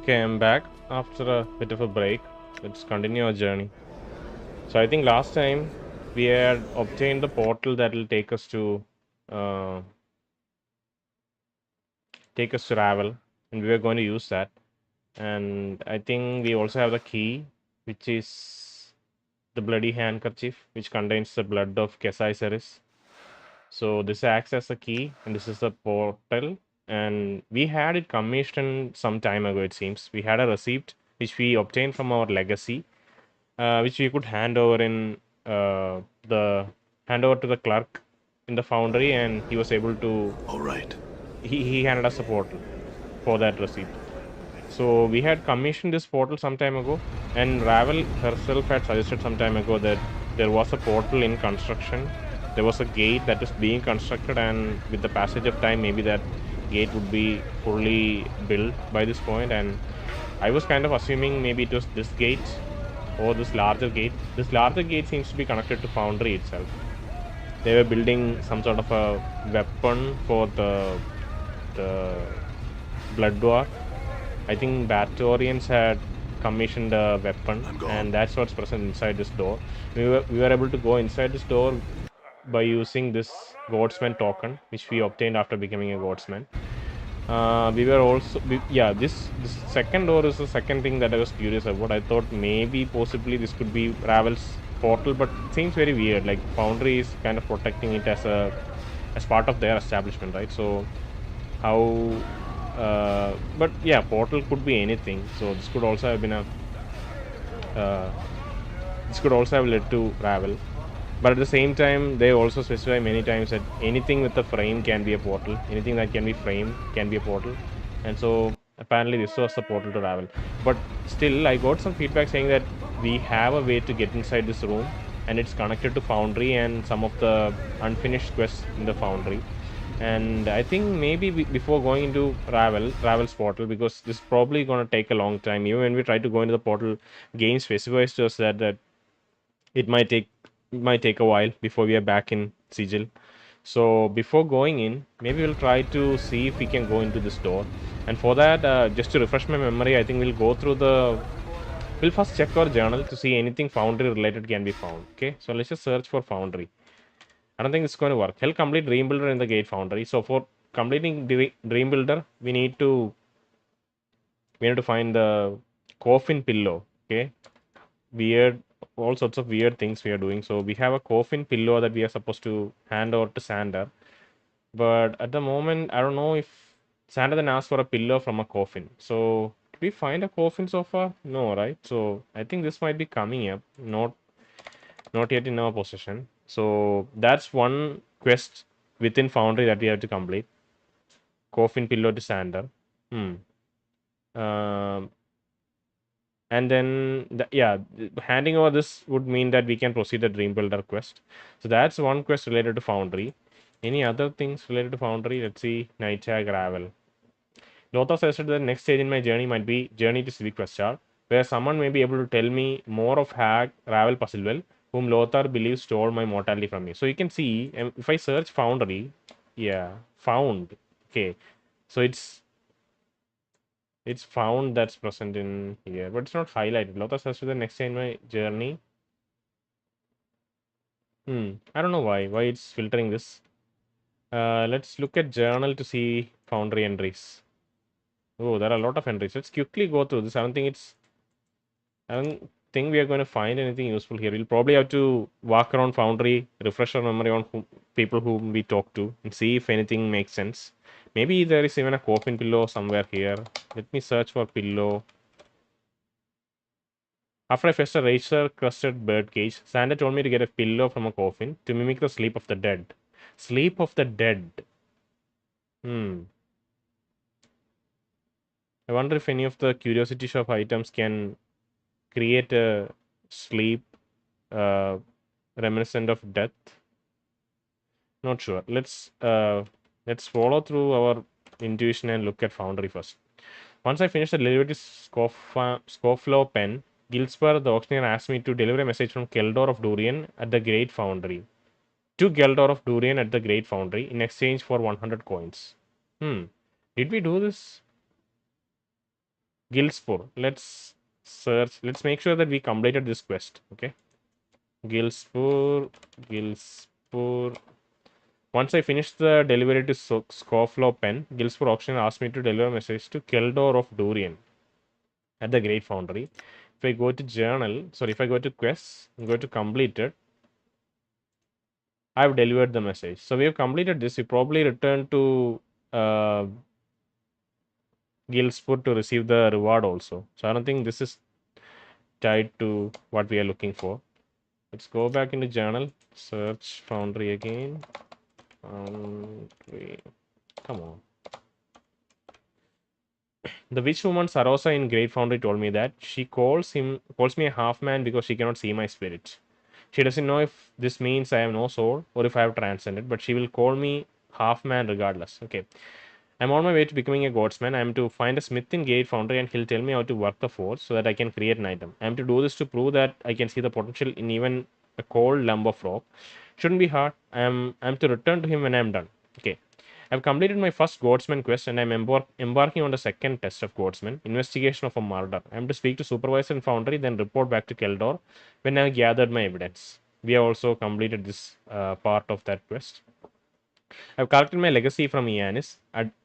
Okay, I'm back after a bit of a break. Let's continue our journey. So I think last time we had obtained the portal that will uh, take us to Ravel, and we were going to use that. And I think we also have the key, which is the bloody handkerchief, which contains the blood of Kesai Seris. So this acts as a key, and this is the portal. And we had it commissioned some time ago, it seems. We had a receipt which we obtained from our legacy, which we could the hand over to the clerk in the foundry, and he was able to. All right. He handed us a portal for that receipt. So we had commissioned this portal some time ago, and Ravel herself had suggested some time ago that there was a portal in construction. There was a gate that is being constructed, and with the passage of time, maybe that gate would be fully built by this point. And I was kind of assuming maybe it was this gate or this larger gate. This larger gate seems to be connected to Foundry itself. They were building some sort of a weapon for the Blood Dwarf. I think Batorians had commissioned a weapon, and that's what's present inside this door. We were able to go inside this door by using this Godsman token, which we obtained after becoming a Godsman. We were also, yeah, this second door is the second thing that I was curious about. I thought maybe possibly this could be Ravel's portal, but it seems very weird. Like Foundry is kind of protecting it as part of their establishment, right? So how but yeah, portal could be anything. So this could also have been a uh, this could also have led to Ravel. But at the same time, they also specify many times that anything with a frame can be a portal. Anything that can be framed can be a portal. And so apparently this was the portal to Ravel. But still, I got some feedback saying that we have a way to get inside this room, and it's connected to Foundry and some of the unfinished quests in the Foundry. And I think maybe before going into Ravel's portal, because this is probably going to take a long time. Even when we try to go into the portal, game specifies to us that it might take a while before we are back in Sigil. So before going in, maybe we'll try to see if we can go into this door. And for that, just to refresh my memory, I think we'll go through we'll first check our journal to see anything Foundry related can be found. Okay, so let's just search for Foundry. I don't think it's going to work. Help complete Dream Builder in the Gate Foundry. So for completing Dream Builder, we need to find the coffin pillow. Okay, weird, all sorts of weird things we are doing. So we have a coffin pillow that we are supposed to hand over to Sander, but at the moment I don't know if Sander then asked for a pillow from a coffin. So did we find a coffin so far? No, right? So I think this might be coming up, not yet in our possession. So that's one quest within Foundry that we have to complete. Coffin pillow to Sander. Hmm. Um, and then handing over this would mean that we can proceed the Dream Builder quest. So that's one quest related to Foundry. Any other things related to Foundry? Let's see. Nightshag Ravel. Lothar suggested the next stage in my journey might be Journey to Civic Questar, where someone may be able to tell me more of Hag Ravel Puzzlewell, whom Lothar believes stole my mortality from me. So you can see, if I search Foundry, yeah, found. Okay, so it's found that's present in here, but it's not highlighted. Lothar says to the next day in my journey. I don't know why it's filtering this. Let's look at journal to see Foundry entries. Oh, there are a lot of entries. Let's quickly go through this. I don't think we are going to find anything useful here. We'll probably have to walk around Foundry, refresh our memory on people whom we talk to, and see if anything makes sense. Maybe there is even a coffin pillow somewhere here. Let me search for pillow. After I fetched a razor-crusted birdcage, Santa told me to get a pillow from a coffin to mimic the sleep of the dead. Sleep of the dead. Hmm. I wonder if any of the curiosity shop items can create a sleep uh, reminiscent of death. Not sure. Let's follow through our intuition and look at Foundry first. Once I finished the delivery to Scoflow Pen, Gilspur, the auctioneer, asked me to deliver a message from Keldor of Durian at the Great Foundry. To Geldor of Durian at the Great Foundry in exchange for 100 coins. Did we do this? Gilspur. Let's search. Let's make sure that we completed this quest. Okay. Gilspur. Gilspur. Once I finish the delivery to Scoflow Pen, Gilspur Auction asked me to deliver a message to Keldor of Durian at the Great Foundry. If I go to journal, sorry, if I go to quests, go to completed, I've delivered the message. So we have completed this. We probably return to uh, Gilspur to receive the reward also. So I don't think this is tied to what we are looking for. Let's go back into journal, search Foundry again. Foundry. Come on. The witch woman Sarosa in Great Foundry told me that she calls me a half man because she cannot see my spirit. She doesn't know if this means I have no soul or if I have transcended, but she will call me half man regardless. Okay. I'm on my way to becoming a godsman. I'm to find a smith in Great Foundry and he'll tell me how to work the forge so that I can create an item. I'm to do this to prove that I can see the potential in even a cold lump of rock. Shouldn't be hard. I'm to return to him when I'm done. Okay. I've completed my first Godsman quest and I'm embarking on the second test of Godsman, investigation of a murder. I'm to speak to supervisor and foundry, then report back to Keldor when I've gathered my evidence. We have also completed this part of that quest. I've collected my legacy from Ianis.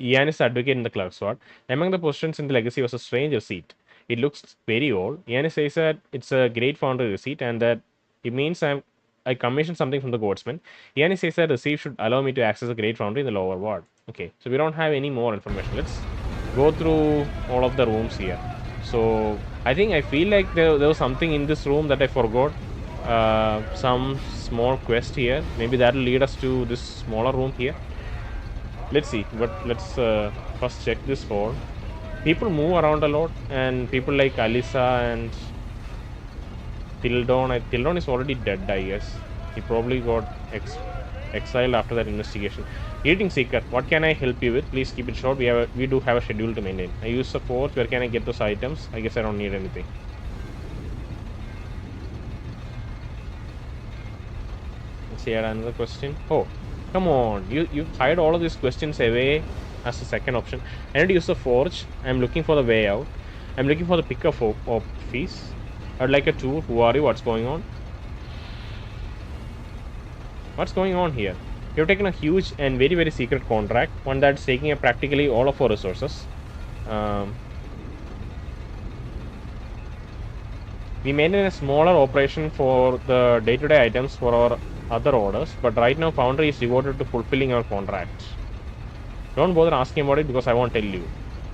Ianis advocate in the clerk's ward. Among the positions in the legacy was a strange receipt. It looks very old. Ianis says that it's a great foundry receipt and that it means I commissioned something from the Godsman. Ianis says that receipt should allow me to access the great foundry in the lower ward. Okay, so we don't have any more information. Let's go through all of the rooms here. So I feel like there was something in this room that I forgot. Some small quest here. Maybe that will lead us to this smaller room here. Let's see. But let's first check this hall. People move around a lot, and people like Alisa and Tildon. Tildon is already dead, I guess. He probably got exiled after that investigation. Eating Seeker, what can I help you with? Please keep it short. We do have a schedule to maintain. I use the forge. Where can I get those items? I guess I don't need anything. Let's see, another question. Oh, come on. You hide all of these questions away as the second option. I need to use the forge. I'm looking for the way out. I'm looking for the pick of fees. I'd like a tour. Who are you? What's going on? What's going on here? You've taken a huge and very, very secret contract, one that's taking up practically all of our resources. We maintain a smaller operation for the day-to-day items for our other orders, but right now Foundry is devoted to fulfilling our contract. Don't bother asking about it because I won't tell you.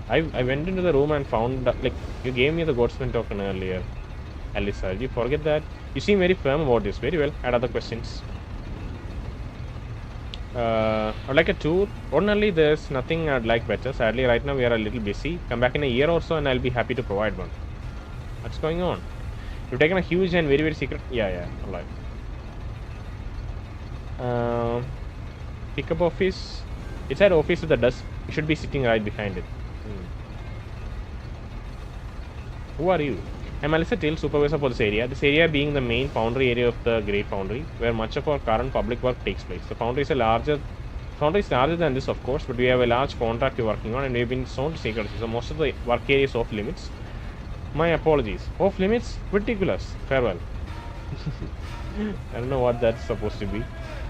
I went into the room and found, like, you gave me the Godsman token earlier, Alyssa. Did you forget that? You seem very firm about this. Very well. Add other questions. I'd like a tour. Ordinarily, there's nothing I'd like better. Sadly, right now we are a little busy. Come back in a year or so and I'll be happy to provide one. What's going on? You've taken a huge and very, very secret... Yeah, alright. Pickup office. It's at office with the desk. You should be sitting right behind it. Who are you? I'm Alyssa Till, supervisor for this area. This area being the main foundry area of the Great Foundry, where much of our current public work takes place. The foundry is larger than this, of course, but we have a large contract we're working on, and we've been shown to secrecy. So most of the work area is off limits. My apologies. Off limits? Ridiculous. Farewell. I don't know what that's supposed to be.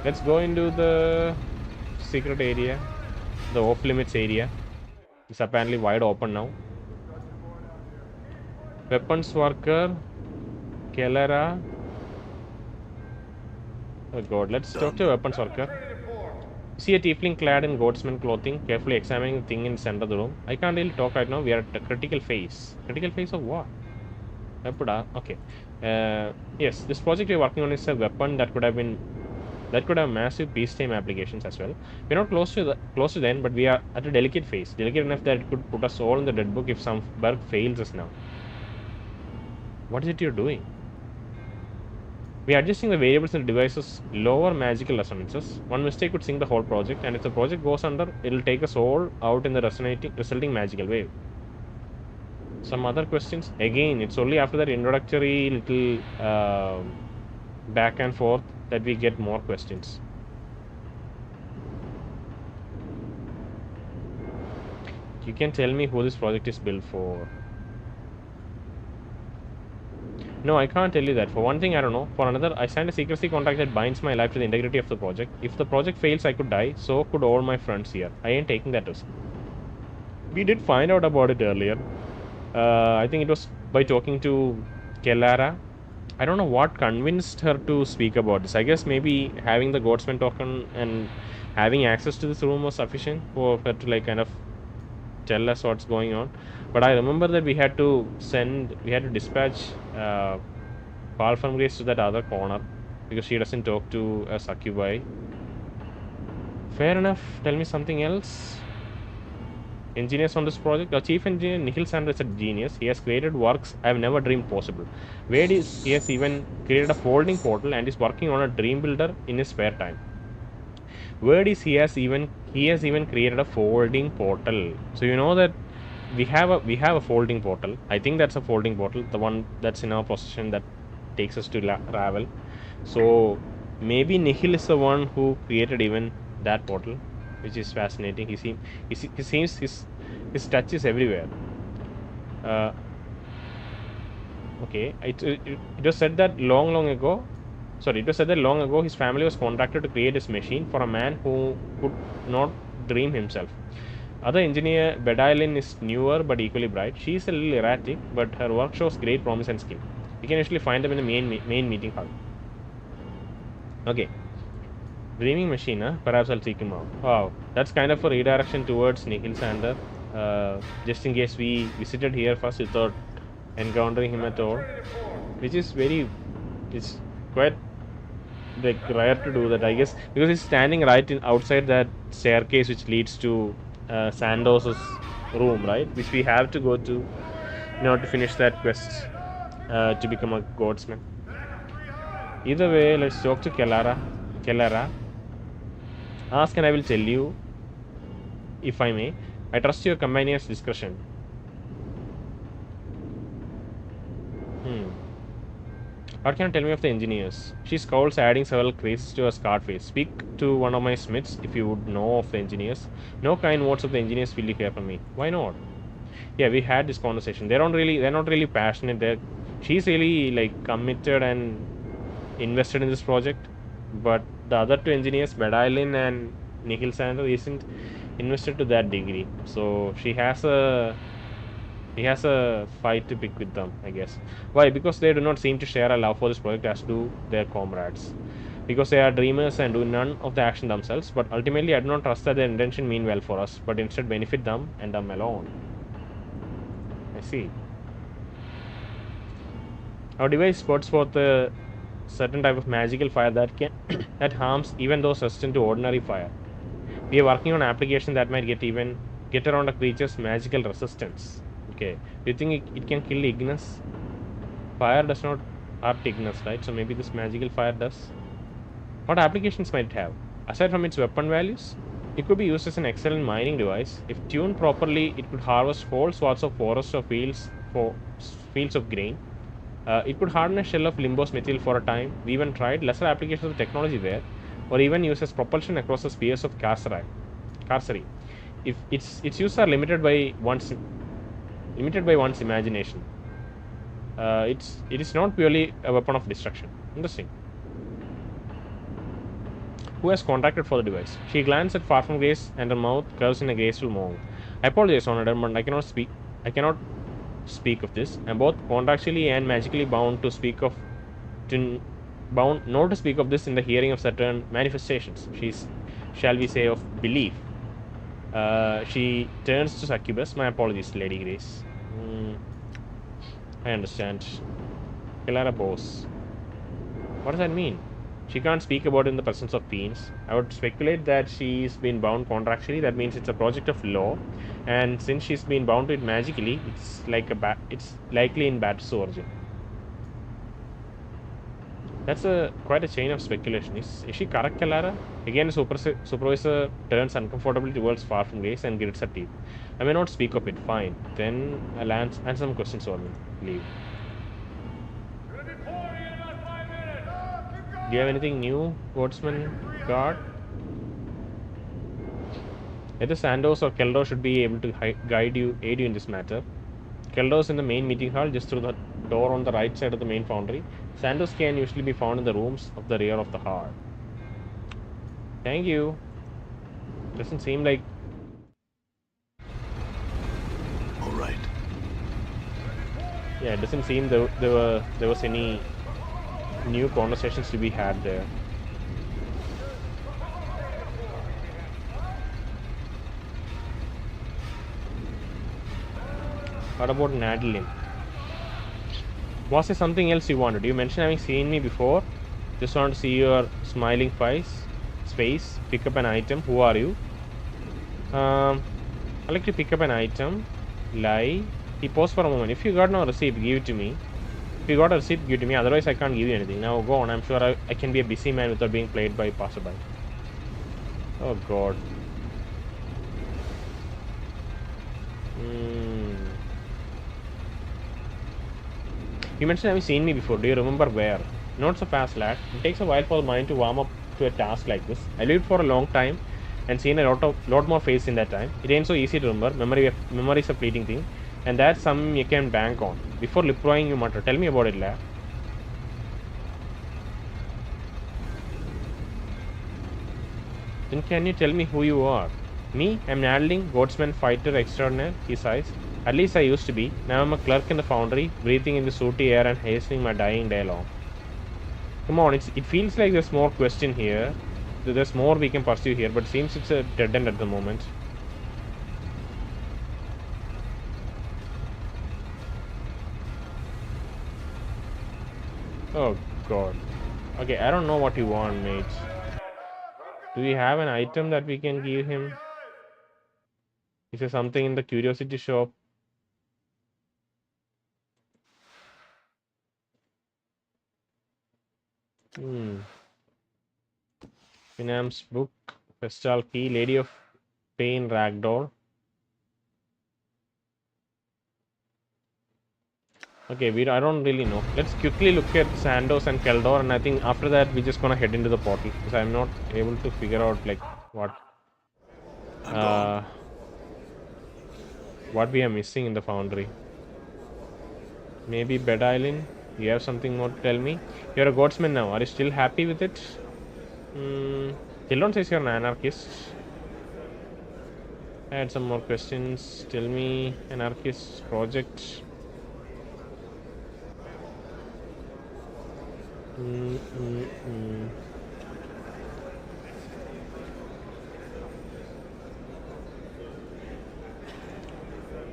Let's go into the secret area, the off limits area. It's apparently wide open now. Weapons worker, Kellera. Oh god, let's talk to weapons worker. See a tiefling clad in goatsman clothing, carefully examining the thing in the center of the room. I can't really talk right now. We are at a critical phase. Critical phase of what? Okay. Yes, this project we're working on is a weapon that could have massive peacetime applications as well. We're not close to the end, but we are at a delicate phase. Delicate enough that it could put us all in the dead book if some bug fails us now. What is it you're doing? We are adjusting the variables in the device's lower magical resonances. One mistake would sink the whole project, and if the project goes under, it'll take us all out in the resulting magical wave. Some other questions? Again, it's only after that introductory little back and forth that we get more questions. You can tell me who this project is built for. No, I can't tell you that. For one thing, I don't know. For another, I signed a secrecy contract that binds my life to the integrity of the project. If the project fails, I could die. So could all my friends here. I ain't taking that risk. We did find out about it earlier. I think it was by talking to Kellara. I don't know what convinced her to speak about this. I guess maybe having the Godsman token and having access to this room was sufficient for her to like kind of tell us what's going on. But I remember that we had to dispatch Paul from Grace to that other corner because she doesn't talk to a succubi. Fair enough. Tell me something else. Engineers on this project. Our chief engineer Nikhil Sandra is a genius. He has created works I have never dreamed possible. He has even created a folding portal and is working on a dream builder in his spare time. He has even created a folding portal. So you know that we have a folding portal. I think that's a folding portal, the one that's in our possession that takes us to Ravel. So maybe Nikhil is the one who created even that portal, which is fascinating. He seems his touch is everywhere. Okay, it was said that long ago. Sorry, it was said that long ago his family was contracted to create this machine for a man who could not dream himself. Other engineer Bedailen is newer but equally bright. She is a little erratic, but her work shows great promise and skill. You can actually find them in the main meeting hall. Okay. Dreaming machine, huh? Perhaps I'll seek him out. Wow, that's kind of a redirection towards Nikhil Sander. Just in case we visited here first without encountering him at all. Which is it's quite like rare to do that, I guess, because he's standing right outside that staircase which leads to Sandoz's room, right? Which we have to go to in order to finish that quest to become a Godsman. Either way, let's talk to Kellara. Ask and I will tell you, if I may. I trust your companion's discretion. What can you tell me of the engineers? She scowls, adding several creases to her scarred face. Speak to one of my smiths if you would know of the engineers. No kind words of the engineers will you hear from me. Why not? Yeah, we had this conversation. They're not really passionate. She's really like committed and invested in this project. But the other two engineers, Bedailen and Nikhil Sander, isn't invested to that degree. So he has a fight to pick with them, I guess. Why? Because they do not seem to share a love for this project as do their comrades. Because they are dreamers and do none of the action themselves. But ultimately, I do not trust that their intention mean well for us, but instead benefit them and them alone. I see. Our device spots forth a certain type of magical fire that harms even those resistant to ordinary fire. We are working on an application that might get around a creature's magical resistance. Okay, do you think it can kill Ignis? Fire does not hurt Ignis, right? So maybe this magical fire does. What applications might it have? Aside from its weapon values, it could be used as an excellent mining device. If tuned properly, it could harvest whole swaths of forests or fields of grain. It could harden a shell of Limbo's material for a time. We even tried lesser applications of technology there, or even used as propulsion across the spheres of Carcery. If its use are limited by one's imagination. It is not purely a weapon of destruction. Interesting. Who has contracted for the device? She glanced at Far from Grace and her mouth curves in a graceful moan. I apologize, Honored, but I cannot speak of this. I am both contractually and magically bound not to speak of this in the hearing of certain manifestations. Shall we say, of belief. She turns to Succubus. My apologies, Lady Grace. I understand. Kellara bows. What does that mean? She can't speak about it in the presence of fiends. I would speculate that she's been bound contractually. That means it's a project of law, and since she's been bound to it magically, it's likely in Bat's origin. That's quite a chain of speculation. Is she correct, Kellara? Again, the supervisor turns uncomfortably towards Far from Grace and grits her teeth. I may not speak of it. Fine. Then I'll answer some questions for me. Leave. Do you have anything new, Wordsman Guard? Either Sandoz or Keldo should be able to aid you in this matter. Keldo's in the main meeting hall just through the door on the right side of the main foundry. Sandos can usually be found in the rooms of the rear of the heart. Thank you. Doesn't seem like... All right. Yeah, it doesn't seem there was any new conversations to be had there. What about Nadeline? Was there something else you wanted? You mentioned having seen me before. Just want to see your smiling face. Pick up an item. Who are you? I like to pick up an item. Lie. He paused for a moment. If you got no receipt, give it to me. If you got a receipt, give it to me. Otherwise, I can't give you anything. Now go on. I'm sure I can be a busy man without being played by passerby. Oh God. You mentioned having seen me before. Do you remember where? Not so fast, lad. It takes a while for the mind to warm up to a task like this. I lived for a long time and seen a lot more face in that time. It ain't so easy to remember. Memory is a fleeting thing, and that's something you can bank on. Before lip-throwing, you mutter. Tell me about it, lad. Then can you tell me who you are? Me? I'm Nadling, Godsman Fighter Extraordinaire, he sighs. At least I used to be. Now I'm a clerk in the foundry, breathing in the sooty air and hastening my dying day long. Come on, it feels like there's more question here. There's more we can pursue here, but it seems it's a dead end at the moment. Oh God. Okay, I don't know what you want, mate. Do we have an item that we can give him? Is there something in the curiosity shop? Finam's book, Festal Key, Lady of Pain, Ragdoll. Okay, I don't really know. Let's quickly look at Sandos and Keldor, and I think after that we're just gonna head into the portal because I'm not able to figure out like what we are missing in the foundry. Maybe Bed Island. You have something more to tell me? You're a Godsman now. Are you still happy with it? Keldon says you're an anarchist. I had some more questions. Tell me, anarchist project.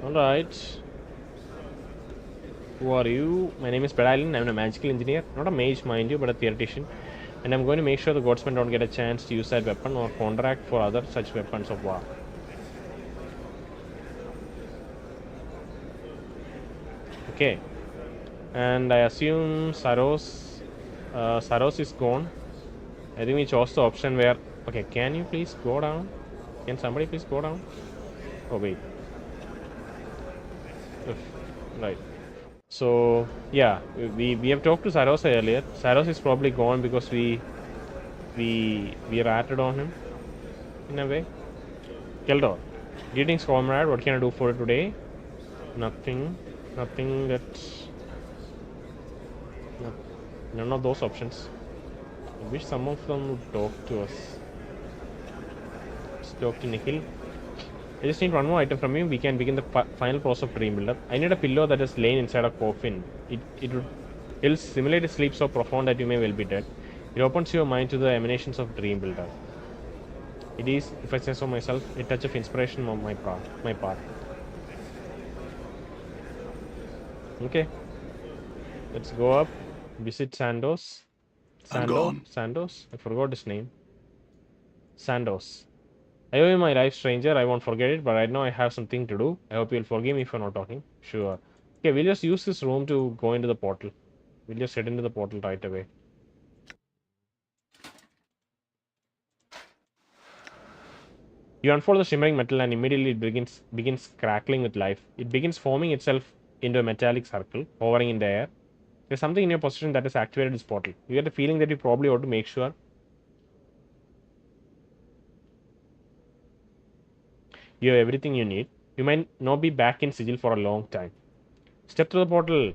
Alright. Who are you? My name is Pedalin. I'm a magical engineer. Not a mage, mind you, but a theoretician. And I'm going to make sure the Godsmen don't get a chance to use that weapon or contract for other such weapons of war. Okay. And I assume Saros is gone. I think we chose the option where... Okay, can you please go down? Can somebody please go down? Oh, wait. Right. So, yeah, we have talked to Saros earlier. Saros is probably gone because we ratted on him, in a way. Keldor. Greetings, comrade. What can I do for you today? Nothing that... No, none of those options. I wish some of them would talk to us. Let's talk to Nikhil. I just need one more item from you. We can begin the final process of dream builder. I need a pillow that is laying inside a coffin. It'll simulate a sleep so profound that you may well be dead. It opens your mind to the emanations of dream builder. It is, if I say so myself, a touch of inspiration on my part. Okay. Let's go up. Visit Sandos. Sandos? I forgot his name. Sandos. I owe you my life, stranger. I won't forget it, but right now I have something to do. I hope you'll forgive me for not talking. Sure. Okay, we'll just use this room to go into the portal. We'll just head into the portal right away. You unfold the shimmering metal and immediately it begins crackling with life. It begins forming itself into a metallic circle, hovering in the air. There's something in your possession that has activated this portal. You get the feeling that you probably ought to make sure you have everything you need. You might not be back in Sigil for a long time. Step through the portal.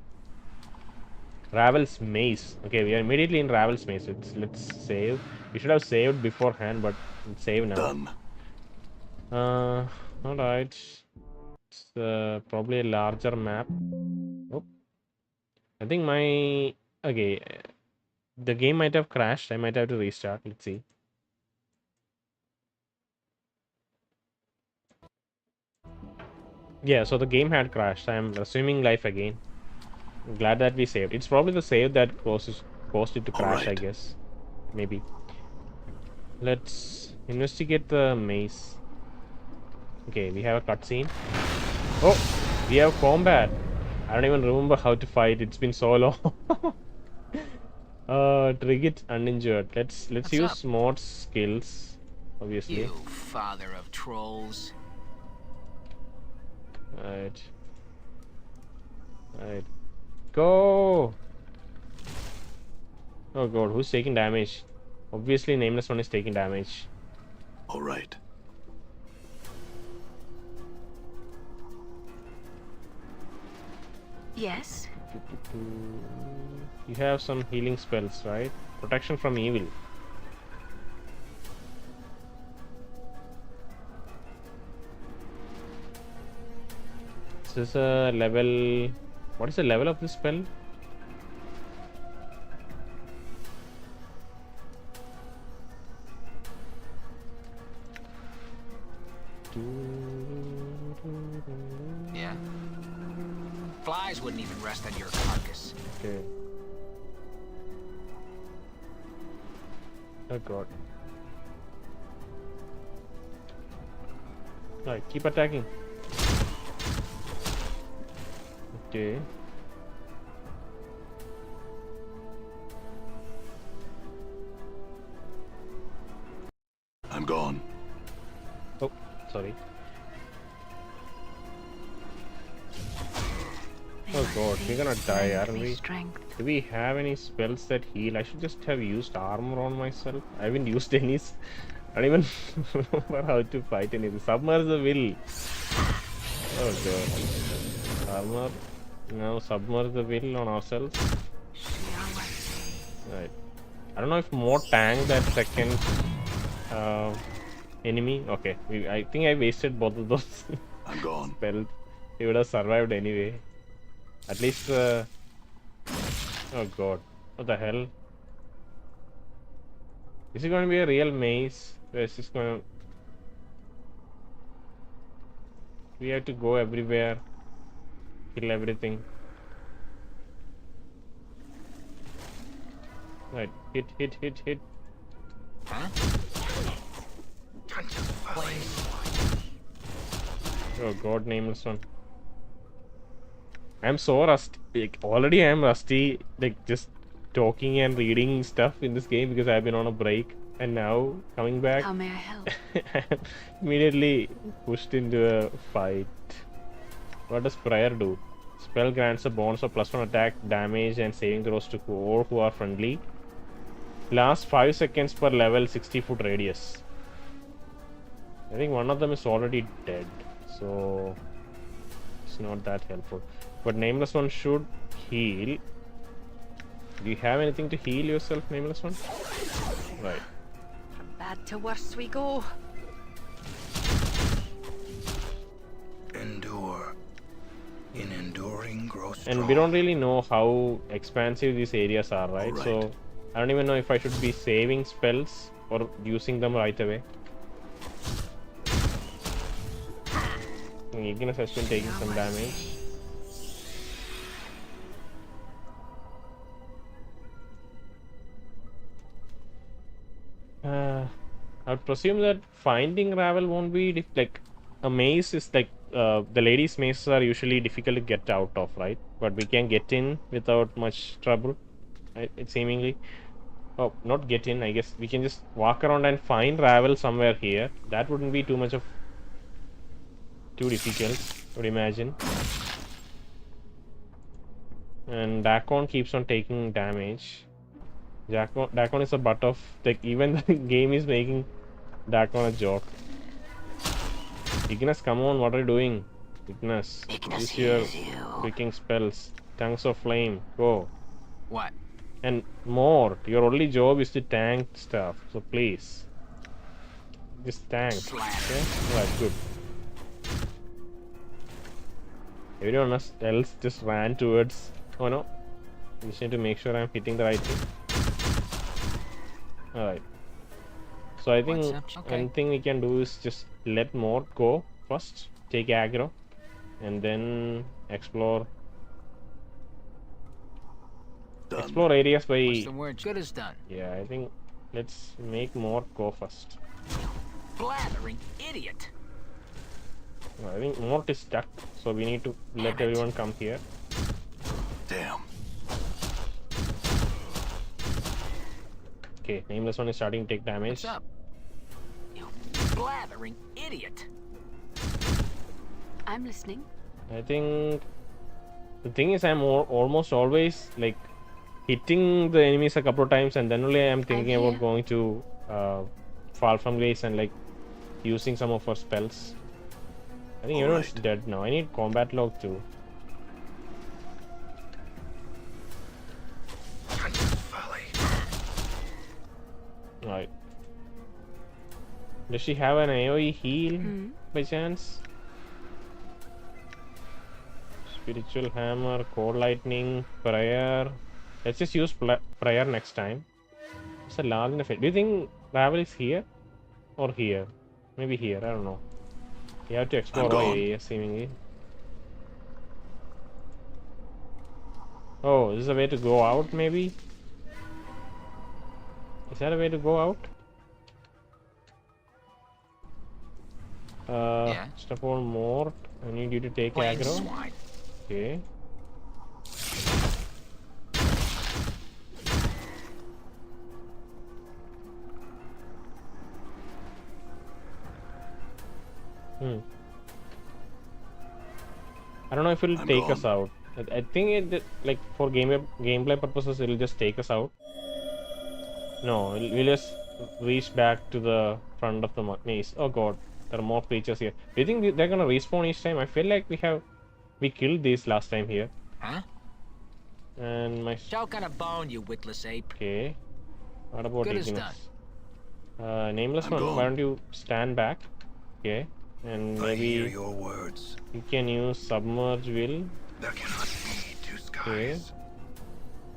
Ravel's maze. Okay, we are immediately in Ravel's maze. Let's save. We should have saved beforehand, but let's save now. Done. Alright. It's probably a larger map. Oh, I think my... Okay, the game might have crashed. I might have to restart. Let's see. Yeah, so the game had crashed. I am resuming life again. I'm glad that we saved. It's probably the save that caused it to crash, I Alright. guess. Maybe. Let's investigate the maze. Okay, we have a cutscene. Oh, we have combat. I don't even remember how to fight. It's been so long. Trigget uninjured. Let's What's use up? mod skills, obviously. You father of trolls. Right. Right. Go! Oh god, who's taking damage? Obviously, Nameless One is taking damage. Alright. Yes? You have some healing spells, right? Protection from evil. This is a level... What is the level of this spell? Yeah. Flies wouldn't even rest on your carcass. Okay. Oh god. Alright, keep attacking. Okay. I'm gone. Oh, sorry. Oh god, we're gonna die, aren't we? Strength. Do we have any spells that heal? I should just have used armor on myself. I haven't used any. I don't even remember how to fight anything. Submerge the will. Oh god. Armor. Now submerge the will on ourselves. Right. I don't know if more tank that second enemy. Okay. I think I wasted both of those I'm gone. spells. He would have survived anyway. At least. Oh god. What the hell? Is it going to be a real maze? Or is this going to... We have to go everywhere. Kill everything. Right. Hit. Huh? Oh god, Nameless One. I'm so rusty. Like, already I'm rusty. Like, just talking and reading stuff in this game because I've been on a break. And now, coming back, How may I help? immediately pushed into a fight. What does Prayer do? Spell grants a bonus of +1 attack, damage, and saving throws to all who are friendly. Lasts 5 seconds per level, 60-foot radius. I think one of them is already dead, so it's not that helpful. But Nameless One should heal. Do you have anything to heal yourself, Nameless One? Right. From bad to worse we go. Endure. In enduring grows And strong. we don't really know how expansive these areas are, right? Alright. So I don't even know if I should be saving spells or using them right away. Ignis has been taking some damage. I would presume that finding Ravel won't be like a maze is like the ladies' mazes are usually difficult to get out of, right? But we can get in without much trouble, right? It seemingly. Oh, not get in. I guess we can just walk around and find Ravel somewhere here. That wouldn't be too difficult, I would imagine. And Dakon keeps on taking damage. Dakon is a butt of, like, even the game is making Dakon a joke. Ignis, come on, what are you doing? Ignis, use your freaking spells. Tongues of flame, go. What? And more. Your only job is to tank stuff. So please. Just tank. Slather. Okay? Alright, good. Everyone else just ran towards. Oh no. I just need to make sure I'm hitting the right thing. Alright. So I think one thing we can do is just let more go first. Take aggro. And then explore. Done. Explore areas by. What's the word? Good as done. Yeah, I think let's make more go first. Blathering idiot. I think Mort is stuck, so we need to let everyone come here. Damn. Okay, Nameless one is starting to take damage. What's up? You blathering idiot. I'm listening. I think the thing is I'm almost always like hitting the enemies a couple of times, and then only I'm thinking about going to fall from grace and like using some of our spells. I think everyone's dead now. I need combat log too. Right. Does she have an AoE heal by chance? Spiritual hammer, cold lightning, prayer. Let's just use prayer next time. It's a large enough. Do you think Ravel is here or here? Maybe here. I don't know. You have to explore all areas seemingly. Oh, this is a way to go out, maybe? Is that a way to go out? Yeah. Step on more. I need you to take Plain aggro. swine. Okay. I don't know if it'll take us out. I think it like for gameplay purposes it'll just take us out. No, we'll just reach back to the front of the maze. Oh god, there are more creatures here. Do you think they're gonna respawn each time? I feel like we killed these last time here. Huh? And my Choke on a bone, you witless ape. okay. What about Good as Ignis? Nameless one, why don't you stand back? Okay. And maybe your words. you can use submerge will. There cannot be two Okay. skies.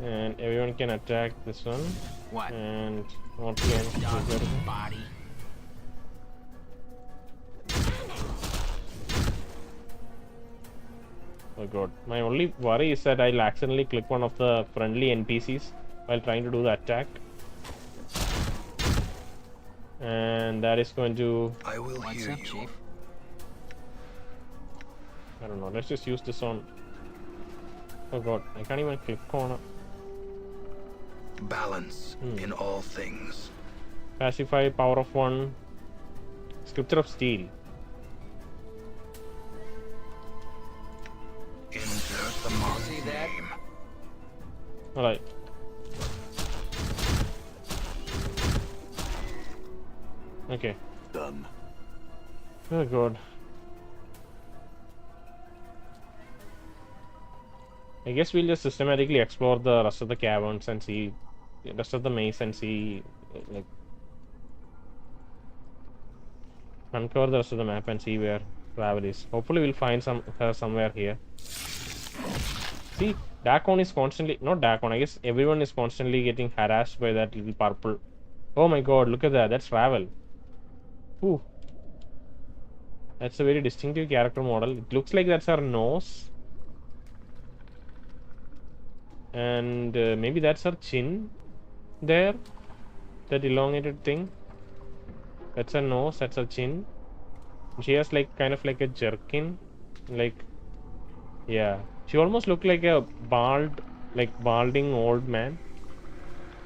And everyone can attack this one. What? And what can Dog body. Oh god. My only worry is that I'll accidentally click one of the friendly NPCs while trying to do the attack. And that is going to... I will What's hear up, you. Chief? I don't know. Let's just use this on... Oh god. I can't even click on it. Balance in all things. Pacify, power of one. Scripture of steel. Insert the monk See that? name. Alright. Okay. Done. Oh god. I guess we'll just systematically explore the rest of the caverns and see the rest of the maze and see like uncover the rest of the map and see where Ravel is. Hopefully we'll find her somewhere here. See, Dakon is constantly not Dakon, I guess everyone is constantly getting harassed by that little purple. Oh my god, look at that, that's Ravel. Ooh. That's a very distinctive character model. It looks like that's her nose. And maybe that's her chin there. That elongated thing. That's her nose, that's her chin. She has like kind of like a jerkin. Like, yeah. She almost looked like a balding old man.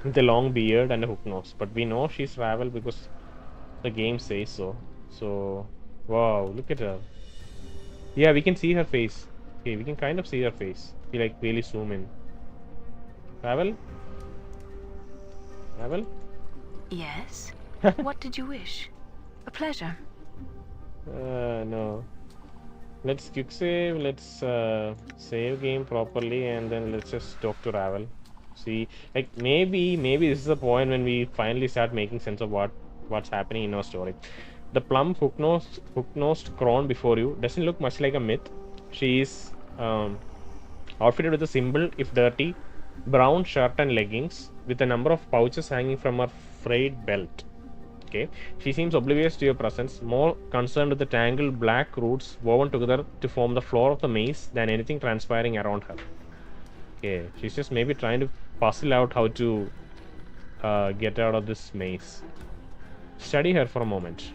With a long beard and a hook nose. But we know she's Ravel because the game says so. So, wow, look at her. Yeah, we can see her face. Okay, we can kind of see her face. We like really zoom in. Ravel? Ravel? Yes? What did you wish? A pleasure. No. Let's quick save. Let's save game properly and then let's just talk to Ravel. See, like maybe this is the point when we finally start making sense of what's happening in our story. The plump hook-nosed crone before you doesn't look much like a myth. She is outfitted with a simple, if dirty, brown shirt and leggings with a number of pouches hanging from her frayed belt. Okay, she seems oblivious to your presence, more concerned with the tangled black roots woven together to form the floor of the maze than anything transpiring around her. Okay, she's just maybe trying to puzzle out how to get out of this maze. Study her for a moment.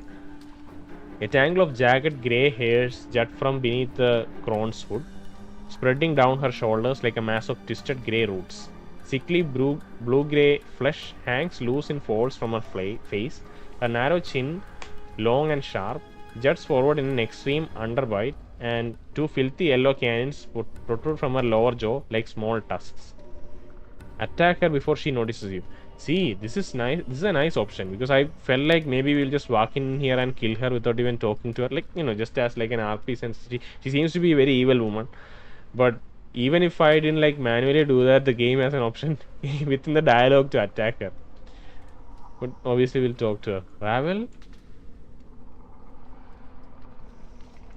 A tangle of jagged grey hairs jut from beneath the crone's hood, spreading down her shoulders like a mass of twisted grey roots. Sickly blue-grey flesh hangs loose in folds from her face. Her narrow chin, long and sharp, juts forward in an extreme underbite, and two filthy yellow canines protrude from her lower jaw like small tusks. Attack her before she notices you. See, this is nice. This is a nice option because I felt like maybe we'll just walk in here and kill her without even talking to her. Like, just as like an RP sense. She seems to be a very evil woman. But even if I didn't like manually do that, the game has an option within the dialogue to attack her. But obviously we'll talk to her. Ravel?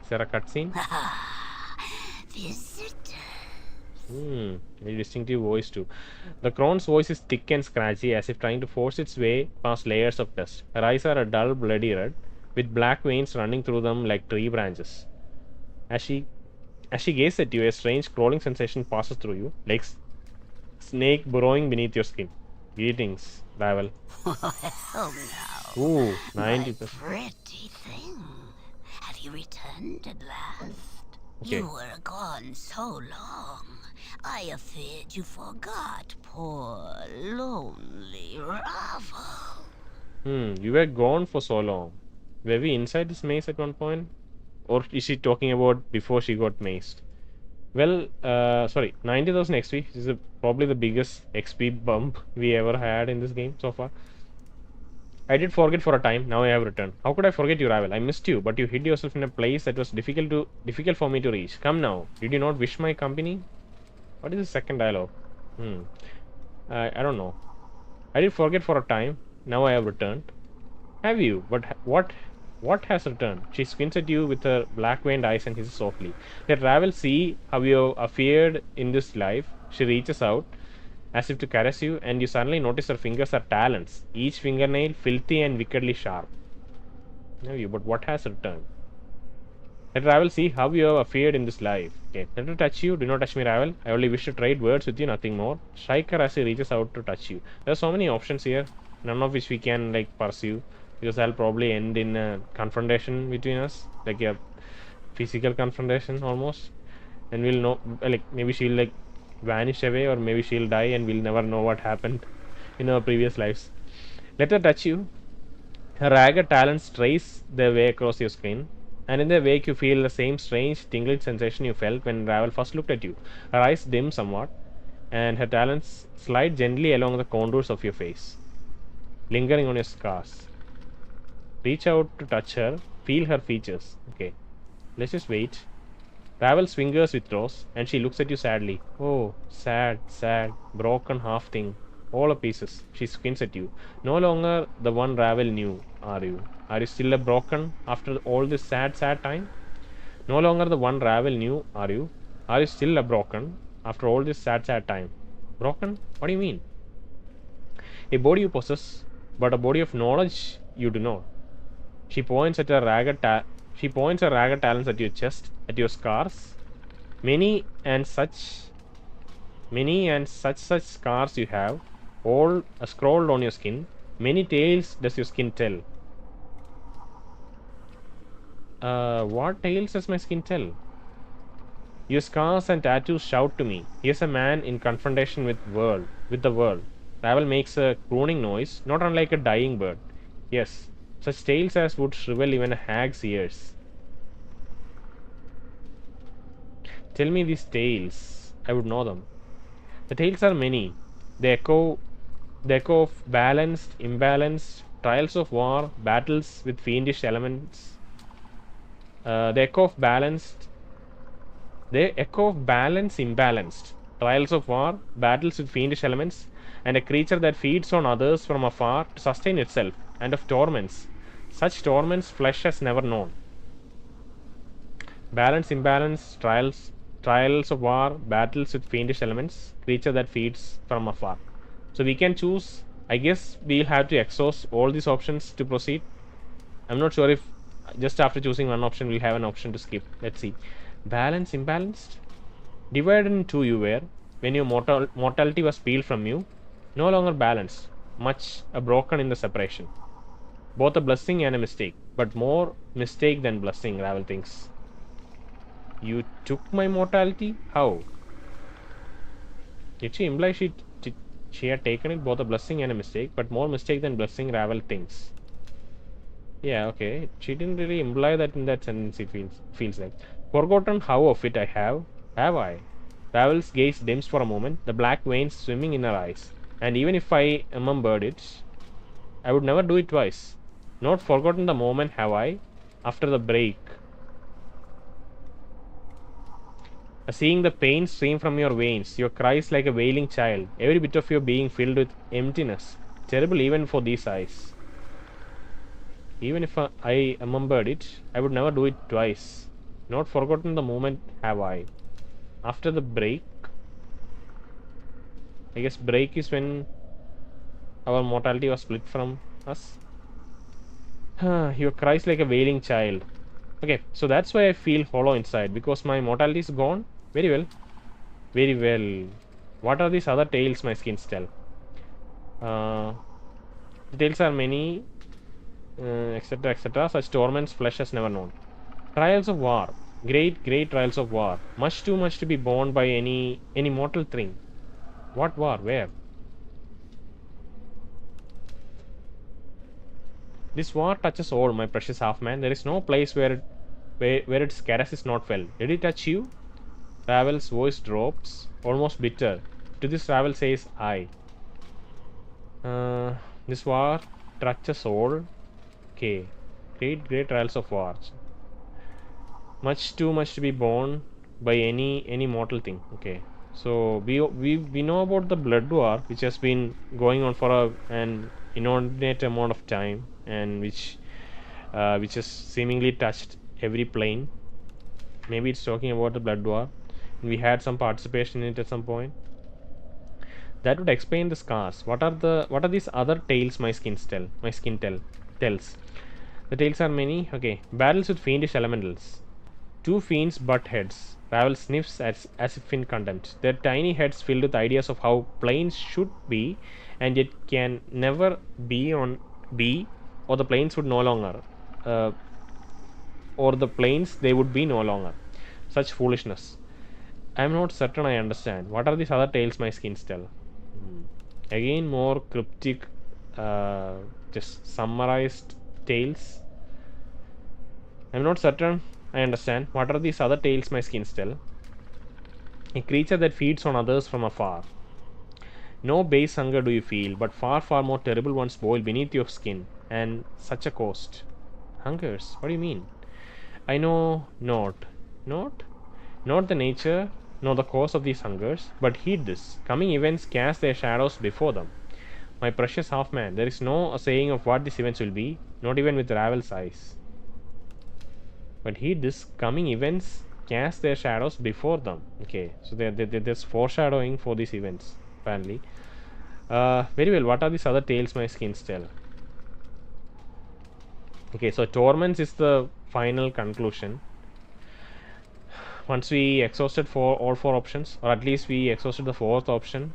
Is there a cutscene? Very distinctive voice too. The crone's voice is thick and scratchy, as if trying to force its way past layers of dust. Her eyes are a dull, bloody red, with black veins running through them like tree branches. As she gazes at you, a strange crawling sensation passes through you, like snake burrowing beneath your skin. Greetings, Ravel. Well now, Ooh, my 90%. pretty thing. Have you returned at last? Okay. You were gone so long. I feared you forgot poor, lonely Ravel. You were gone for so long. Were we inside this maze at one point? Or is she talking about before she got mazed? Well, sorry, 90,000 XP. This is probably the biggest XP bump we ever had in this game so far. I did forget for a time, now I have returned. How could I forget you, Ravel? I missed you, but you hid yourself in a place that was difficult for me to reach. Come now. Did you not wish my company? What is the second dialogue? I don't know. I did forget for a time, now I have returned. Have you? But what has returned? She squints at you with her black-veined eyes and hisses softly. Let Ravel see how you appeared in this life. She reaches out, as if to caress you, and you suddenly notice her fingers are talons, each fingernail filthy and wickedly sharp. Have you? But what has returned? Let Ravel see how you have appeared in this life. Okay, let her touch you. Do not touch me, Ravel. I only wish to trade words with you, nothing more. Strike her as she reaches out to touch you. There are so many options here, none of which we can like pursue, because I'll probably end in a confrontation between us, like a physical confrontation almost, and we'll know, like maybe she'll like vanish away, or maybe she'll die and we'll never know what happened in our previous lives. Let her touch you. Her ragged talons trace their way across your skin, and in their wake you feel the same strange tingling sensation you felt when Ravel first looked at you. Her eyes dim somewhat, and her talons slide gently along the contours of your face, lingering on your scars. Reach out to touch her, feel her features. Okay, let's just wait. Ravel's fingers withdraws, and she looks at you sadly. Oh, sad, broken half thing, all a pieces. She squints at you. No longer the one Ravel knew, are you? Are you still a broken after all this sad time? No longer the one Ravel knew, are you? Are you still a broken after all this sad time? Broken? What do you mean? A body you possess, but a body of knowledge you do not. She points her ragged talons at your chest, at your scars. Many and such scars you have, all scrawled on your skin. Many tales does your skin tell. What tales does my skin tell? Your scars and tattoos shout to me. Here's a man in confrontation with the world. Ravel makes a crooning noise, not unlike a dying bird. Yes, such tales as would shrivel even a hag's ears. Tell me these tales. I would know them. The tales are many. They echo of balanced, imbalanced, trials of war, battles with fiendish elements. They echo of balance, imbalanced. Trials of war, battles with fiendish elements, and a creature that feeds on others from afar to sustain itself, and of torments. Such torments flesh has never known. Balance, imbalance, trials of war, battles with fiendish elements, creature that feeds from afar. So we can choose, I guess we'll have to exhaust all these options to proceed. I'm not sure if just after choosing one option we'll have an option to skip. Let's see. Balance, imbalanced. Divided in two you were, when your mortality was peeled from you, no longer balanced, much broken in the separation. Both a blessing and a mistake, but more mistake than blessing, Ravel thinks. You took my mortality? How? Did she imply she had taken it both a blessing and a mistake, but more mistake than blessing, Ravel thinks. Yeah, okay. She didn't really imply that in that sentence, it feels like. Forgotten how of it I have. Have I? Ravel's gaze dims for a moment, the black veins swimming in her eyes. And even if I remembered it, I would never do it twice. Not forgotten the moment, have I? After the break. Seeing the pain stream from your veins, your cries like a wailing child, every bit of your being filled with emptiness. Terrible even for these eyes. Even if I remembered it, I would never do it twice. Not forgotten the moment, have I? After the break, I guess break is when our mortality was split from us. Your cries like a wailing child. Okay, so that's why I feel hollow inside, because my mortality is gone. Very well. Very well. What are these other tales my skins tell? The tales are many, etc., etc. Such torments flesh has never known. Trials of war. Great, great trials of war. Much too much to be borne by any mortal thing. What war? Where? This war touches all, my precious half-man. There is no place where its caress is not felt. Did it touch you? Ravel's voice drops, almost bitter. To this Ravel says, I. This war touches all. Okay. Great, great trials of wars. Much too much to be borne by any mortal thing. Okay. So we know about the blood war, which has been going on for an inordinate amount of time, and which has seemingly touched every plane. Maybe it's talking about the blood war. We had some participation in it at some point. That would explain the scars. What are these other tales my skin tells? The tales are many. Okay. Battles with fiendish elementals. Two fiends butt heads. Ravel sniffs as if in contempt. Their tiny heads filled with ideas of how planes should be, and yet can never be, or the planes would no longer. Or the planes they would be no longer. Such foolishness. I am not certain I understand. What are these other tales my skins tell? Again, more cryptic, just summarized tales. I am not certain I understand. What are these other tales my skins tell? A creature that feeds on others from afar. No base hunger do you feel, but far, far more terrible ones boil beneath your skin, and such a cost. Hungers? What do you mean? I know not. Not the nature, nor the cause of these hungers, but heed this. Coming events cast their shadows before them. My precious half-man, there is no saying of what these events will be, not even with Ravel's eyes. But heed this, coming events cast their shadows before them. Okay, so there's foreshadowing for these events, apparently. Very well, what are these other tales my skins tell? Okay, so torments is the final conclusion. Once we exhausted for all four options, or at least we exhausted the fourth option,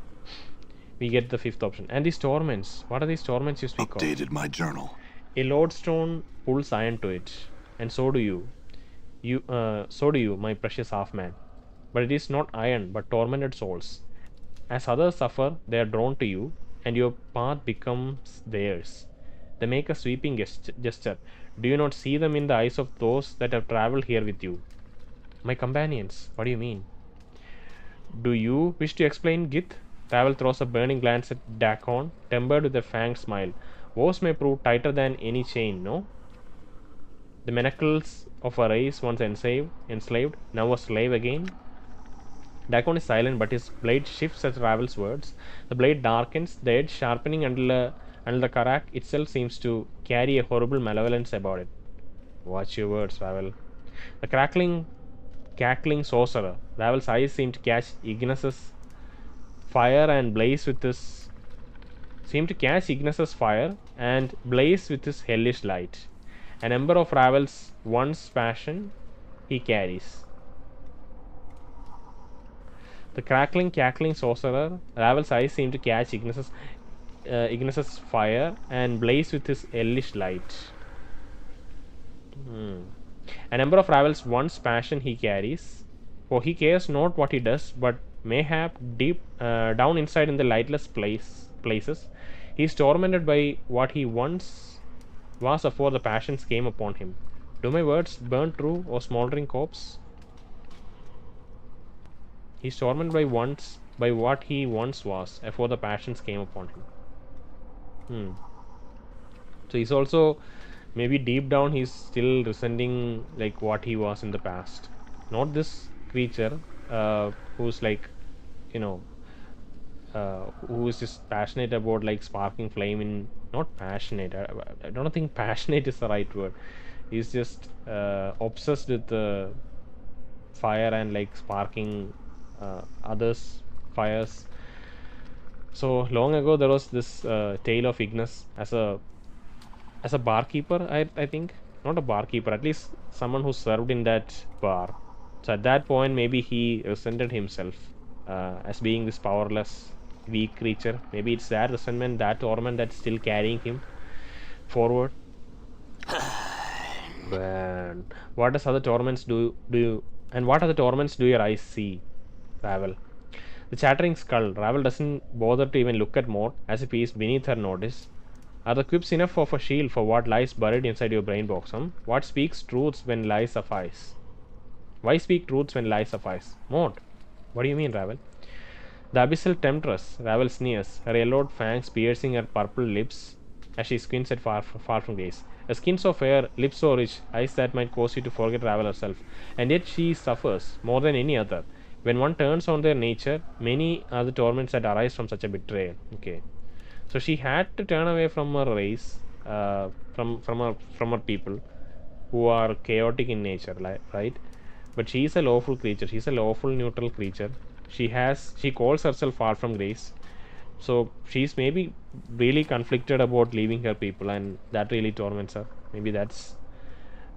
we get the fifth option. And these torments, what are these torments you speak of? Updated my journal. A lodestone pulls iron to it, and so do you. So do you, my precious half-man. But it is not iron, but tormented souls. As others suffer, they are drawn to you, and your path becomes theirs. They make a sweeping gesture. Do you not see them in the eyes of those that have traveled here with you? My companions, what do you mean? Do you wish to explain, Gith? Ravel throws a burning glance at Dakon, tempered with a fanged smile. Woes may prove tighter than any chain, no? The manacles of a race once enslaved, now a slave again? Dagon is silent, but his blade shifts at Ravel's words. The blade darkens, the edge sharpening until the karak itself seems to carry a horrible malevolence about it. Watch your words, Ravel. The cackling sorcerer. Ravel's eyes seem to catch Ignis's fire and blaze with his fire and blaze with his hellish light. An ember of Ravel's once passion he carries. The cackling sorcerer. Ravel's eyes seem to catch Ignis's fire and blaze with his hellish light. A number of Ravel's once passion he carries, for he cares not what he does, but mayhap deep down inside in the lightless places, he is tormented by what he once was before the passions came upon him. Do my words burn true, or smoldering corpse? He is tormented by what he once was before the passions came upon him. So he's also, maybe deep down he's still resenting like what he was in the past. Not this creature who's like, you know, who is just passionate about like sparking flame in, not passionate, I don't think passionate is the right word. He's just obsessed with the fire and like sparking others fires. So long ago there was this tale of Ignis as a barkeeper, I think. Not a barkeeper, at least someone who served in that bar. So at that point maybe he resented himself as being this powerless weak creature. Maybe it's that resentment, that torment that's still carrying him forward. Burn. What does other torments do you and what other torments do your eyes see, Ravel? The chattering skull. Ravel doesn't bother to even look at Maud, as if he is beneath her notice. Are the quips enough of a shield for what lies buried inside your brain box? What speaks truths when lies suffice? Why speak truths when lies suffice? Maud. What do you mean, Ravel? The abyssal temptress. Ravel sneers, her yellowed fangs piercing her purple lips as she squints at far from gaze. A skin so fair, lips so rich, eyes that might cause you to forget Ravel herself. And yet she suffers more than any other. When one turns on their nature, many are the torments that arise from such a betrayal. Okay. So she had to turn away from her race, from her people, who are chaotic in nature, right? But she is a lawful creature. She's a lawful neutral creature. She calls herself far from grace. So she's maybe really conflicted about leaving her people, and that really torments her. Maybe that's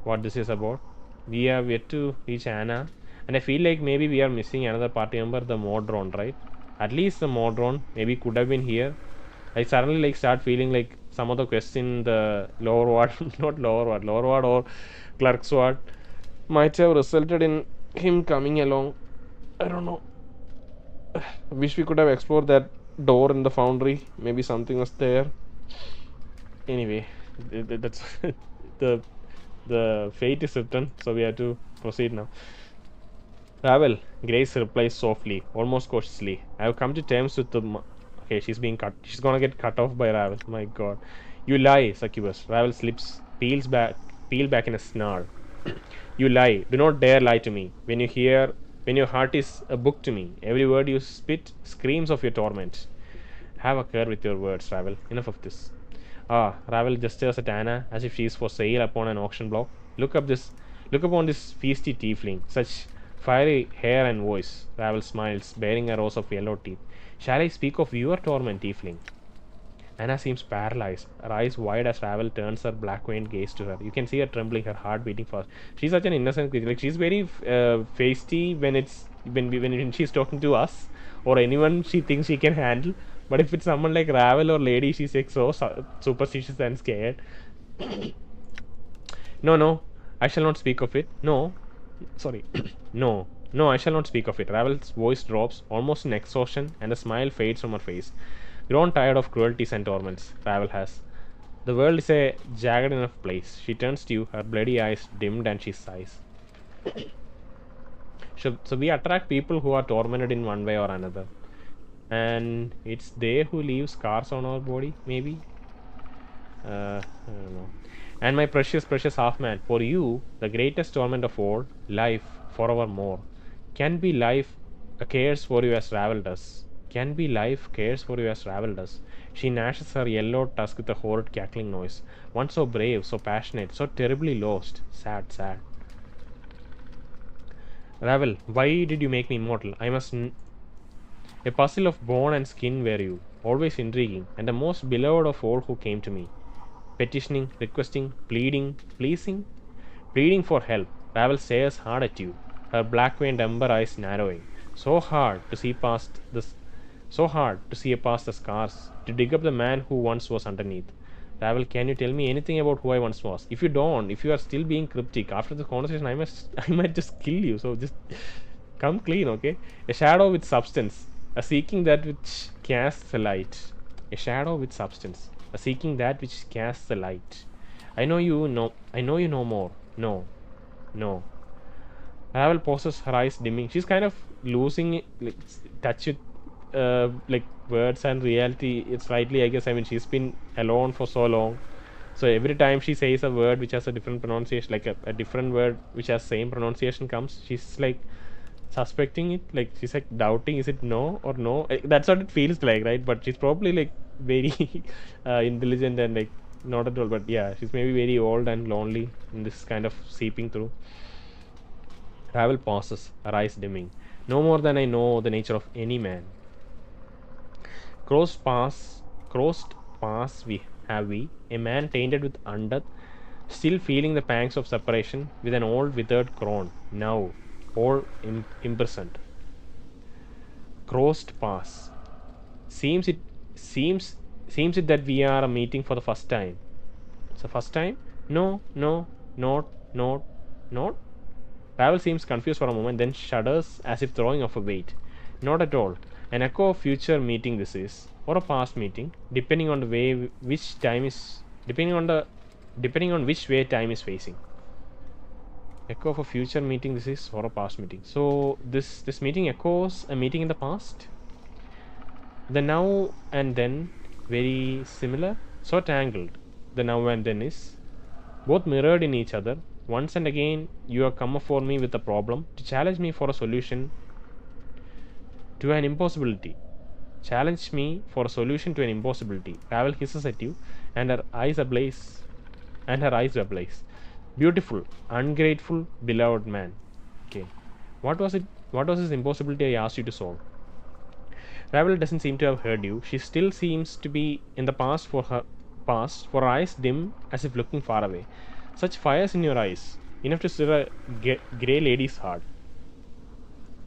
what this is about. We have yet to reach Anna, and I feel like maybe we are missing another party member, the Modron, right? At least the Modron maybe could have been here. I suddenly like start feeling like some of the quests in the lower ward, not lower ward or clerk's ward might have resulted in him coming along. I don't know. Wish we could have explored that door in the foundry. Maybe something was there. Anyway, that's the fate is written, so we have to proceed now. Ravel, Grace replies softly, almost cautiously. I have come to terms with the... Okay, she's being cut. She's gonna get cut off by Ravel. My god. You lie, Succubus. Ravel's lips peel back in a snarl. You lie. Do not dare lie to me. When your heart is a book to me, every word you spit screams of your torment. Have a care with your words, Ravel. Enough of this. Ravel gestures at Anna as if she is for sale upon an auction block. Look upon this feisty tiefling, such fiery hair and voice. Ravel smiles, bearing a row of yellow teeth. Shall I speak of your torment, tiefling? Anna seems paralyzed, her eyes wide as Ravel turns her black-veined gaze to her. You can see her trembling, her heart beating fast. She's such an innocent creature. Like, she's very feisty when she's talking to us or anyone she thinks she can handle. But if it's someone like Ravel or Lady, she's like so superstitious and scared. No, I shall not speak of it. No, sorry. No, I shall not speak of it. Ravel's voice drops, almost in exhaustion, and a smile fades from her face. Grown tired of cruelties and torments, Ravel has. The world is a jagged enough place. She turns to you, her bloody eyes dimmed, and she sighs. So we attract people who are tormented in one way or another. And it's they who leave scars on our body, maybe? I don't know. And my precious half-man, for you, the greatest torment of all, life forevermore. Can be life cares for you as Ravel does. Can be life cares for you as Ravel does. She gnashes her yellow tusk with a horrid cackling noise. Once so brave, so passionate, so terribly lost. Sad, sad. Ravel, why did you make me immortal? A puzzle of bone and skin were you, always intriguing, and the most beloved of all who came to me. Petitioning, requesting, pleading, pleasing, pleading for help. Ravel stares hard at you, her black-veined ember eyes narrowing. So hard to see past this, so hard to see past the scars, to dig up the man who once was underneath. Ravel, can you tell me anything about who I once was? If you don't, if you are still being cryptic after the conversation, I might just kill you. So just come clean, okay? A shadow with substance, a seeking that which casts a light. A shadow with substance, a seeking that which casts a light. I know you know more. No, no. Ravel pauses, her eyes dimming. She's kind of losing like touch with like words and reality. It's slightly, I guess. I mean, she's been alone for so long. So every time she says a word which has a different pronunciation, like a different word which has same pronunciation comes, she's like suspecting it. Like she's like doubting, is it no or no? That's what it feels like, right? But she's probably like very intelligent and like not at all. But yeah, she's maybe very old and lonely in this kind of seeping through. Ravel pauses, her eyes dimming. No more than I know the nature of any man. Crossed paths we, a man tainted with undeath, still feeling the pangs of separation, with an old withered crone, now all imprisoned. Crossed paths. Seems it that we are meeting for the first time. It's the first time? No, not. Ravel seems confused for a moment, then shudders as if throwing off a weight. Not at all. An echo of future meeting this is, or a past meeting, depending on which way time is facing. Echo of a future meeting this is, or a past meeting. So this meeting echoes a meeting in the past. The now and then very similar, so tangled. The now and then is both mirrored in each other. Once and again, you have come for me with a problem to challenge me for a solution to an impossibility. Challenge me for a solution to an impossibility. Ravel hisses at you, and her eyes ablaze. Beautiful, ungrateful, beloved man. Okay, what was it? What was this impossibility I asked you to solve? Ravel doesn't seem to have heard you. She still seems to be in the past, for her eyes dim as if looking far away. Such fires in your eyes, enough to stir a grey lady's heart.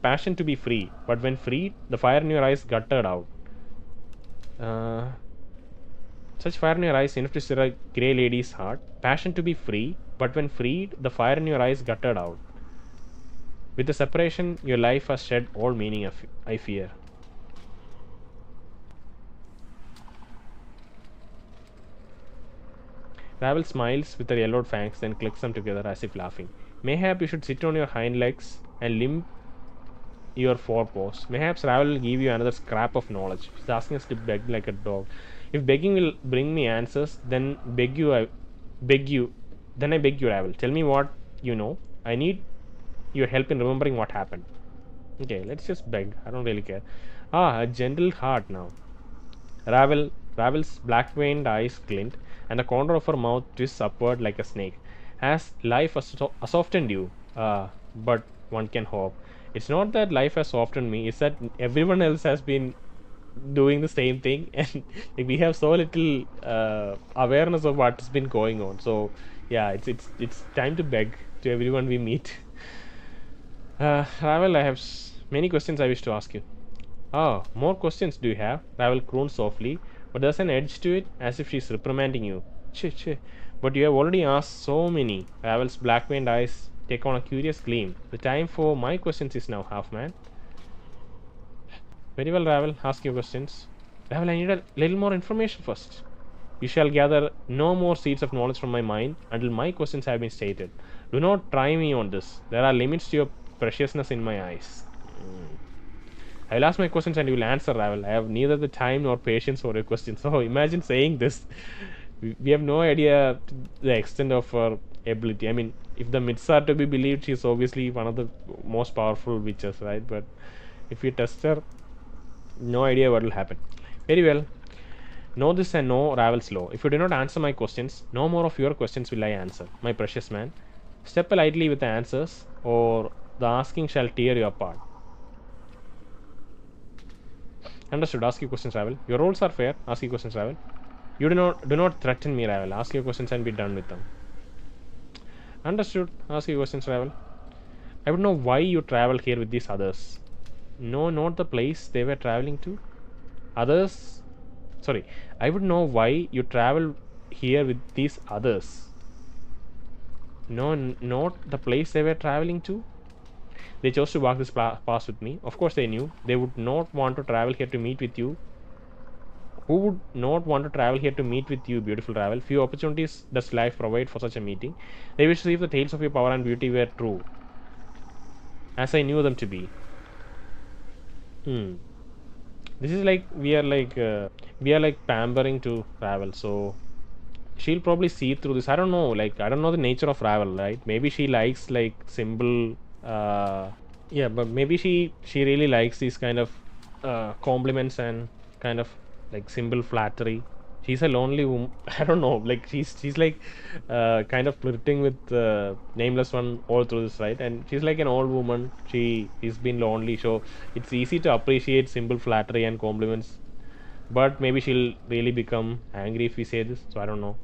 Passion to be free, but when freed, the fire in your eyes guttered out. Such fire in your eyes, enough to stir a grey lady's heart. Passion to be free, but when freed, the fire in your eyes guttered out. With the separation, your life has shed all meaning, I fear. Ravel smiles with her yellowed fangs, then clicks them together as if laughing. Mayhap you should sit on your hind legs and limp your forepaws. Mayhaps Ravel will give you another scrap of knowledge. She's asking us to beg like a dog. If begging will bring me answers, then I beg you, Ravel. Tell me what you know. I need your help in remembering what happened. Okay, let's just beg. I don't really care. A gentle heart now. Ravel's black-veined eyes glint, and the corner of her mouth twists upward like a snake. Has life softened you? But one can hope. It's not that life has softened me, it's that everyone else has been doing the same thing, and we have so little awareness of what's been going on. So yeah, it's time to beg to everyone we meet. Ravel, I have many questions I wish to ask you. More questions do you have? Ravel croons softly, but there's an edge to it, as if she's reprimanding you. Che. But you have already asked so many. Ravel's black-veined eyes take on a curious gleam. The time for my questions is now, half-man. Very well, Ravel, ask your questions. Ravel, I need a little more information first. You shall gather no more seeds of knowledge from my mind until my questions have been stated. Do not try me on this. There are limits to your preciousness in my eyes. I will ask my questions and you will answer, Ravel. I have neither the time nor patience for your questions. So imagine saying this. We have no idea the extent of her ability. I mean, if the myths are to be believed, she is obviously one of the most powerful witches, right? But If you test her, no idea what will happen. Very well. Know this and know Ravel's law. If you do not answer my questions, no more of your questions will I answer, my precious man. Step lightly with the answers, or the asking shall tear you apart. Understood. Ask your questions, Ravel. Your rules are fair. Ask your questions, Ravel. You do not threaten me, Ravel. Ask your questions and be done with them. Understood. Ask your questions, Ravel. I would know why you traveled here with these others. No, not the place they were traveling to. Others. Sorry. I would know why you traveled here with these others. No, not the place they were traveling to. They chose to walk this path with me. Of course, they knew they would not want to travel here to meet with you. Who would not want to travel here to meet with you, beautiful Ravel? Few opportunities does life provide for such a meeting. They wish to see if the tales of your power and beauty were true, as I knew them to be. This is like we are like pampering to Ravel, so she'll probably see through this. I don't know, like I don't know the nature of Ravel, right? Maybe she likes like simple yeah, but maybe she really likes these kind of compliments and kind of like simple flattery. She's a lonely woman. I don't know, like she's like kind of flirting with nameless one all through this, right? And she's like an old woman. She's been lonely, so it's easy to appreciate simple flattery and compliments. But maybe she'll really become angry if we say this. So I don't know.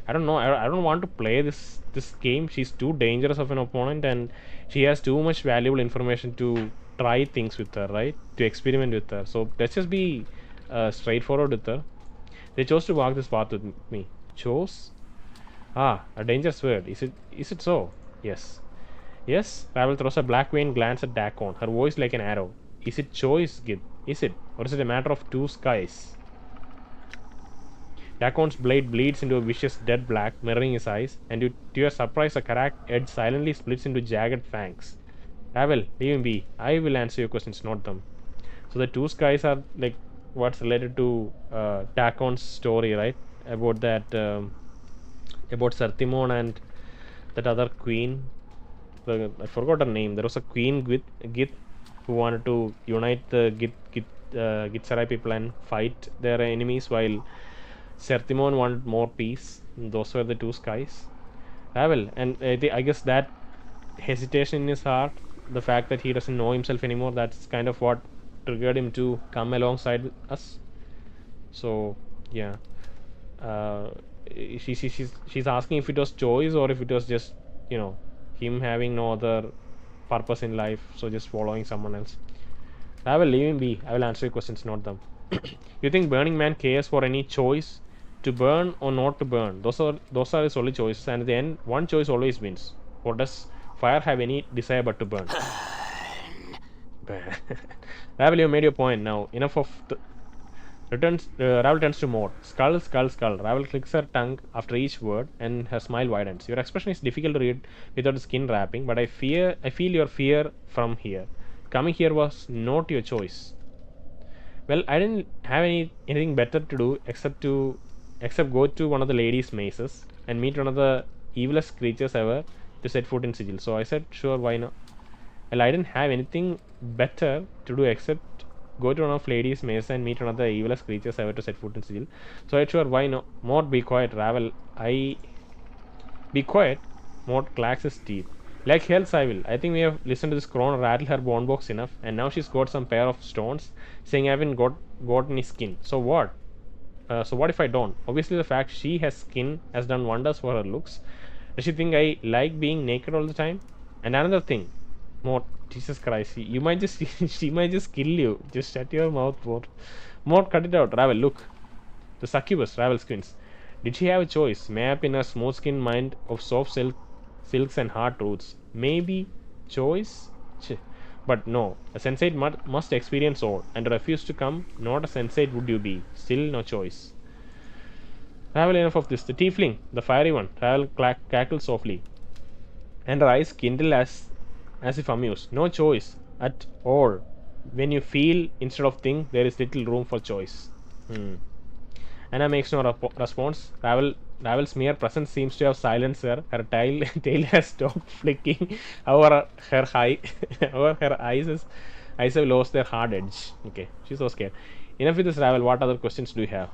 I don't want to play this game. She's too dangerous of an opponent, and she has too much valuable information to try things with her, right? To experiment with her. So let's just be straightforward with her. They chose to walk this path with me. Chose? Ah, a dangerous word. Is it so? Yes. Yes? Ravel throws a black vein glance at Dacon, her voice like an arrow. Is it choice, Gid? Is it? Or is it a matter of two skies? Dacon's blade bleeds into a vicious dead black, mirroring his eyes, and to your surprise, a cracked edge silently splits into jagged fangs. Ravel, leave him be. I will answer your questions, not them. So the two skies are like what's related to Dacon's story, right? About that, about Sertimon and that other queen. I forgot her name. There was a queen with Gith who wanted to unite the Gitsarai people and fight their enemies, while Sertimon wanted more peace. Those were the two skies. Ravel, and I guess that hesitation in his heart, the fact that he doesn't know himself anymore, that's kind of what triggered him to come alongside with us. So yeah, she's asking if it was choice or if it was just, you know, him having no other purpose in life, so just following someone else. I will leave him be. I will answer your questions, not them. You think Burning Man cares for any choice to burn or not to burn? Those are his only choices, and at the end, one choice always wins. Or does fire have any desire but to burn? Ravel, you made your point. Now enough of the returns. Ravel turns to Maud. Skull, skull, skull. Ravel clicks her tongue after each word, and her smile widens. Your expression is difficult to read without the skin wrapping, but I feel your fear from here. Coming here was not your choice. Well, I didn't have anything better to do except go to one of the ladies' mazes and meet one of the evilest creatures ever to set foot in Sigil. So I said, sure, why not? Well, I didn't have anything better to do except go to one of ladies' mazes and meet one of the evilest creatures ever to set foot in Sigil. So I said, sure, why not? Maud, be quiet, Ravel. Be quiet. Maud clacks his teeth. Like hell, I will. I think we have listened to this crone rattle her bone box enough, and now she's got some pair of stones, saying I haven't got any skin. So what? So what if I don't? Obviously, the fact she has skin has done wonders for her looks. Does she think I like being naked all the time? And another thing, Mort, Jesus Christ, you might just she might just kill you. Just shut your mouth, Mort. Mort, cut it out. Ravel, look. The succubus, Ravel squints. Did she have a choice? Map in her smooth skin mind of soft silks and hard roots. Maybe choice? But no, a sensate must experience all, and to refuse to come, not a sensate would you be. Still no choice. Ravel, enough of this. The tiefling, the fiery one. Ravel cackled softly, and her eyes kindle as if amused. No choice at all. When you feel instead of think, there is little room for choice. Anna makes no response. Ravel's mere presence seems to have silenced her. Her tail has stopped flicking. However, her eyes Eyes have lost their hard edge. Okay, she's so scared. Enough with this, Ravel. What other questions do you have?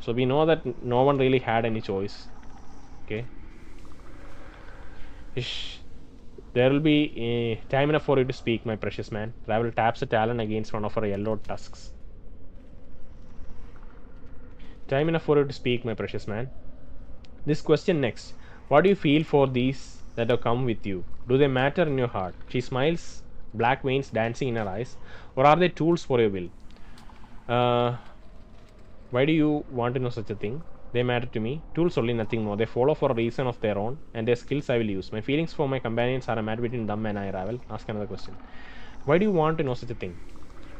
So we know that no one really had any choice. Okay. Ish. There will be time enough for you to speak, my precious man. Ravel taps a talon against one of her yellow tusks. Time enough for you to speak, my precious man. This question next. What do you feel for these that have come with you? Do they matter in your heart? She smiles, black veins dancing in her eyes. Or are they tools for your will? Why do you want to know such a thing? They matter to me. Tools only, nothing more. They follow for a reason of their own, and their skills I will use. My feelings for my companions are a match between them and I, Ravel. Ask another question. Why do you want to know such a thing?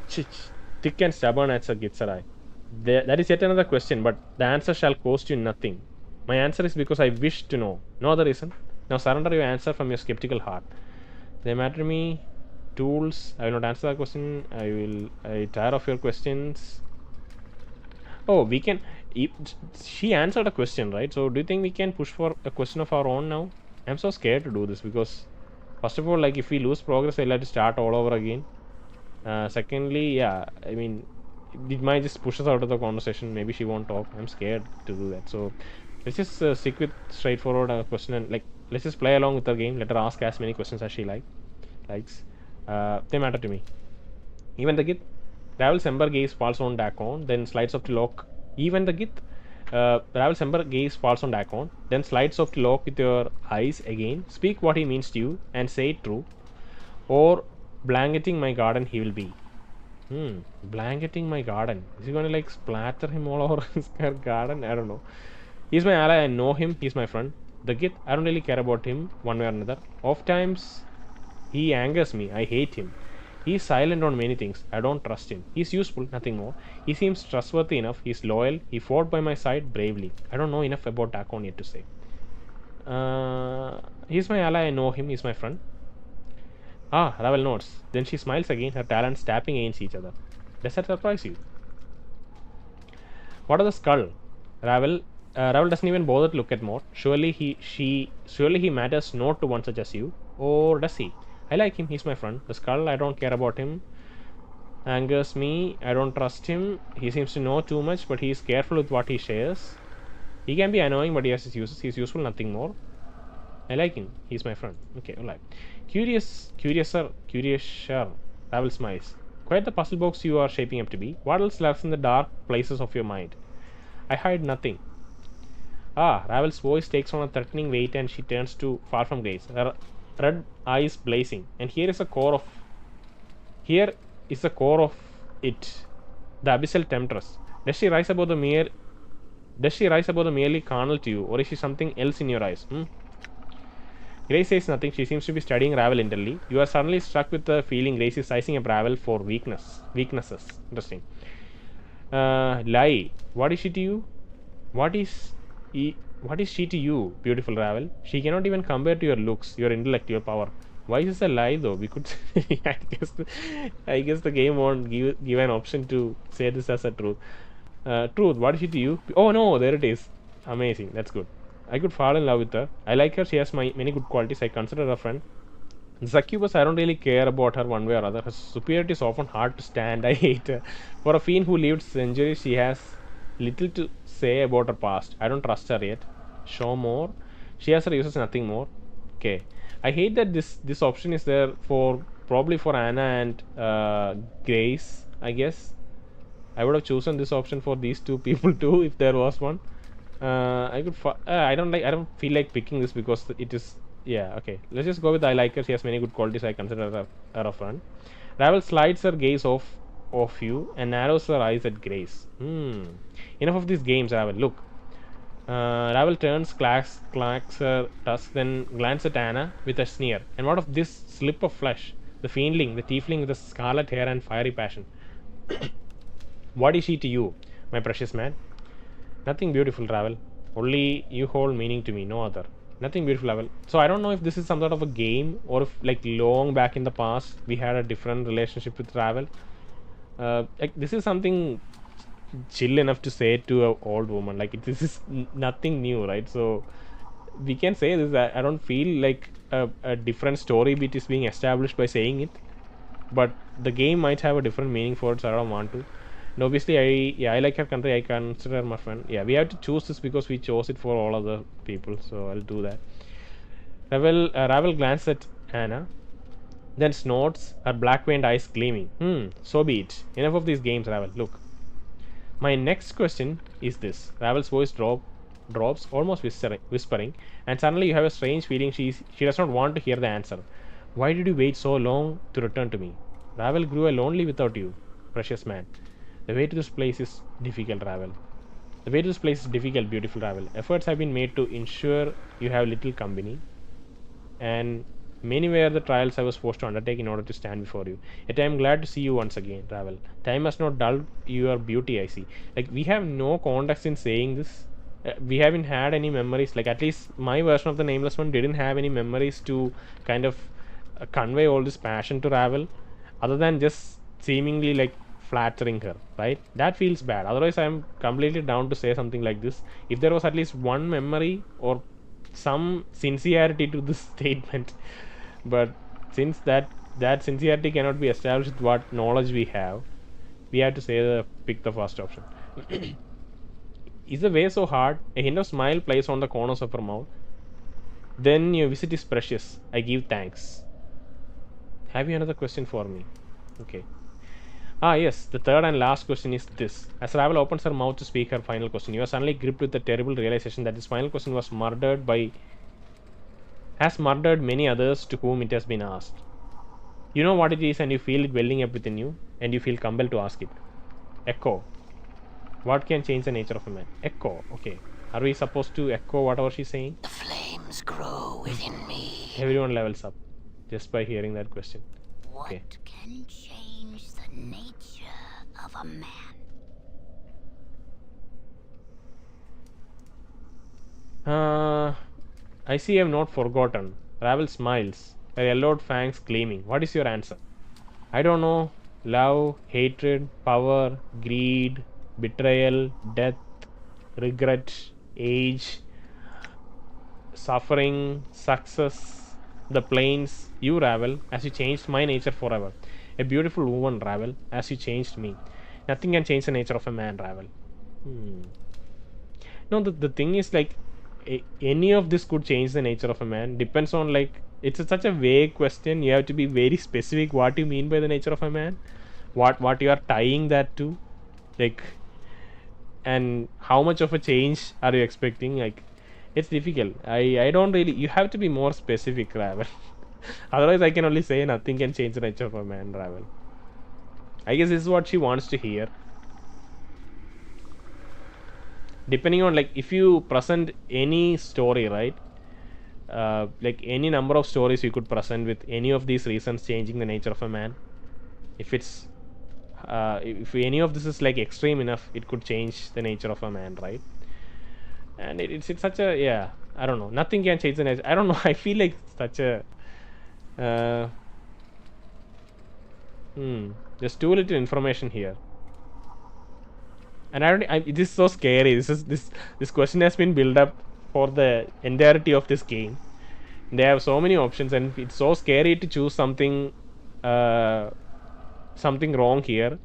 Chich. Thick and stubborn as a Gitsarai. That is yet another question, but the answer shall cost you nothing. My answer is because I wish to know. No other reason. Now surrender your answer from your skeptical heart. They matter to me. Tools. I will not answer that question. I tire of your questions. Oh, we can. She answered a question, right? So do you think we can push for a question of our own now? I'm so scared to do this because, first of all, like if we lose progress, I'll have to start all over again. Secondly, yeah, I mean, it might just push us out of the conversation. Maybe she won't talk. I'm scared to do that. So let's just stick with straightforward question and like let's just play along with the game. Let her ask as many questions as she likes. They matter to me. Even the git. Ravel's ember gaze falls on Dakon, then slides off to lock. Even the git. Ravel's ember gaze falls on Dakon, then slides off to lock with your eyes again. Speak what he means to you and say it true. Or blanketing my garden he will be. Blanketing my garden. Is he going to like splatter him all over his garden? I don't know. He's my ally. I know him. He's my friend. The git. I don't really care about him one way or another. Oft times he angers me. I hate him. He's silent on many things. I don't trust him. He's useful, nothing more. He seems trustworthy enough. He's loyal. He fought by my side bravely. I don't know enough about Dakon yet to say. He's my ally. I know him. He's my friend. Ah, Ravel nods. Then she smiles again, her talons tapping against each other. Does that surprise you? What are the skull? Ravel doesn't even bother to look at more. Surely he matters not to one such as you. Or does he? I like him, he's my friend. The skull, I don't care about him. Angers me, I don't trust him. He seems to know too much, but he is careful with what he shares. He can be annoying, but he has his uses. He's useful, nothing more. I like him, he's my friend. Okay, alright. Curiouser. Ravel smiles. Quite the puzzle box you are shaping up to be. What else lurks in the dark places of your mind? I hide nothing. Ah, Ravel's voice takes on a threatening weight and she turns to far from Grace. Her red eyes blazing. And here is the core of it. The abyssal temptress. Does she rise above the merely carnal to you, or is she something else in your eyes? Grace says nothing. She seems to be studying Ravel intently. You are suddenly struck with the feeling Grace is sizing up Ravel for weaknesses. Interesting. Lie. What is she to you? What is she to you, beautiful Ravel? She cannot even compare to your looks, your intellect, your power. Why is this a lie though? We could I guess the game won't give an option to say this as a truth. Truth, what is she to you? Oh no, there it is. Amazing, that's good. I could fall in love with her. I like her, she has many good qualities. I consider her a friend. The succubus, I don't really care about her one way or other. Her superiority is often hard to stand. I hate her. For a fiend who lived centuries, she has little to say about her past. I don't trust her yet. Show more. She has her uses, nothing more. Okay. I hate that this option is there for probably for Anna and Grace, I guess. I would have chosen this option for these two people too if there was one. I don't feel like picking this because it is. Yeah, okay. Let's just go with I like her. She has many good qualities. I consider her a friend. Ravel slides her gaze off you and narrows her eyes at Grace. Enough of these games, Ravel. Look. Ravel turns, clacks her tusk, then glances at Anna with a sneer. And what of this slip of flesh? The fiendling, the tiefling with the scarlet hair and fiery passion. What is she to you, my precious man? Nothing beautiful, Ravel. Only you hold meaning to me, no other. Nothing beautiful, Ravel. So I don't know if this is some sort of a game or if like long back in the past we had a different relationship with Ravel. Like this is something chill enough to say to an old woman. Like this is nothing new, right? So we can say this. I don't feel like a different story beat is being established by saying it. but the game might have a different meaning for it, so I don't want to. And obviously, I like her country. I consider her my friend. Yeah, we have to choose this because we chose it for all other people. So I'll do that. Ravel glanced at Anna, then snorts, her black-veined eyes gleaming. So be it. Enough of these games, Ravel. Look. My next question is this. Ravel's voice drops, almost whispering, and suddenly you have a strange feeling she does not want to hear the answer. Why did you wait so long to return to me? Ravel grew lonely without you, precious man. The way to this place is difficult, Ravel. The way to this place is difficult, beautiful Ravel. Efforts have been made to ensure you have little company, and many were the trials I was forced to undertake in order to stand before you. Yet I am glad to see you once again, Ravel. Time has not dulled your beauty, I see. Like, we have no context in saying this. We haven't had any memories. Like, at least my version of the Nameless One didn't have any memories to kind of convey all this passion to Ravel, other than just seemingly like flattering her, right? That feels bad. Otherwise, I am completely down to say something like this. If there was at least one memory or some sincerity to this statement, but since that sincerity cannot be established with what knowledge we have to say pick the first option. Is the way so hard? A hint of smile plays on the corners of her mouth. Then your visit is precious. I give thanks. Have you another question for me? Okay. Yes, the third and last question is this. As Ravel opens her mouth to speak her final question, you are suddenly gripped with the terrible realization that this final question has murdered many others to whom it has been asked. You know what it is, and you feel it welling up within you, and you feel compelled to ask it. Echo. What can change the nature of a man? Echo. Okay. Are we supposed to echo whatever she's saying? The flames grow within me. Everyone levels up just by hearing that question. What Okay. can change the nature of a man? I see I have not forgotten. Ravel smiles, her yellowed fangs gleaming. What is your answer? I don't know. Love, hatred, power, greed, betrayal, death, regret, age, suffering, success, the plains. You, Ravel, as you changed my nature forever. A beautiful woman, Ravel, as you changed me. Nothing can change the nature of a man, Ravel. No, the thing is, like, any of this could change the nature of a man. Depends on, like, it's such a vague question. You have to be very specific what you mean by the nature of a man, what you are tying that to, like, and how much of a change are you expecting. Like, it's difficult. I don't really, you have to be more specific, Ravel. Otherwise I can only say nothing can change the nature of a man, Ravel. I guess this is what she wants to hear. Depending on, like, if you present any story, right, like any number of stories you could present with any of these reasons changing the nature of a man, if it's if any of this is like extreme enough, it could change the nature of a man, right? And it's such a, yeah, I don't know, nothing can change the nature. I don't know. I feel like such a there's too little information here. And it is so scary. This question has been built up for the entirety of this game. They have so many options, and it's so scary to choose something wrong here.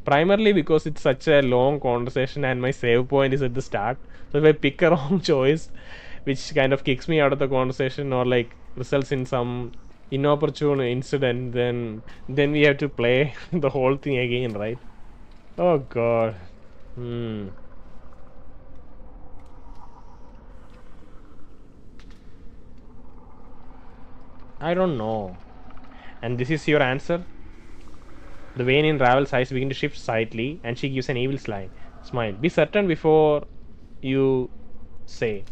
Primarily because it's such a long conversation, and my save point is at the start. So if I pick a wrong choice, which kind of kicks me out of the conversation or like results in some inopportune incident, then we have to play the whole thing again, right? Oh god. I don't know. And this is your answer? The vein in Ravel's eyes begin to shift slightly, and she gives an evil smile. Be certain before you say.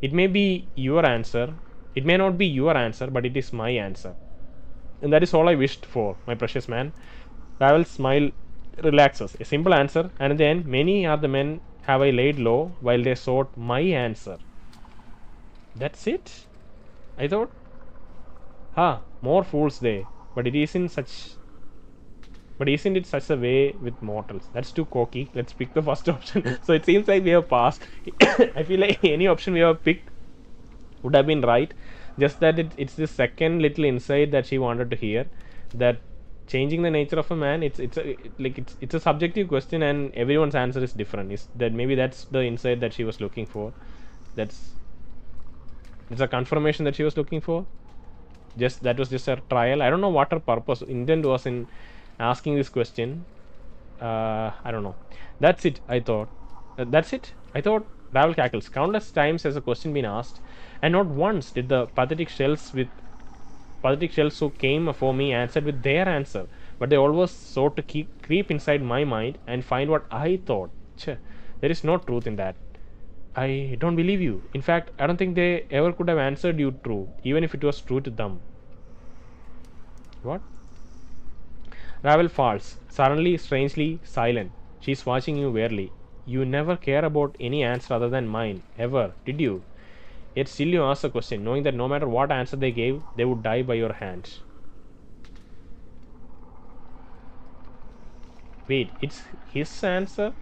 It may be your answer. It may not be your answer, but it is my answer. And that is all I wished for, my precious man. Ravel's smile relaxes. A simple answer, and in the end, many are the men have I laid low while they sought my answer. That's it? I thought. More fools they. But isn't it such a way with mortals? That's too cocky. Let's pick the first option. So it seems like we have passed. I feel like any option we have picked would have been right. Just that it's the second little insight that she wanted to hear. That changing the nature of a man, it's a subjective question, and everyone's answer is different. Is that maybe that's the insight that she was looking for? That's it's a confirmation that she was looking for. Just that was just a trial. I don't know what her purpose intent was in asking this question. I don't know. That's it, I thought. That's it, I thought. Ravel cackles. Countless times has a question been asked, and not once did the pathetic shells who came before me answered with their answer, but they always sought to creep inside my mind and find what I thought. There is no truth in that. I don't believe you. In fact, I don't think they ever could have answered you true, even if it was true to them. What? Ravel falls, suddenly, strangely silent. She's watching you warily. You never care about any answer other than mine, ever, did you? Yet still you ask the question, knowing that no matter what answer they gave, they would die by your hand. Wait, it's his answer?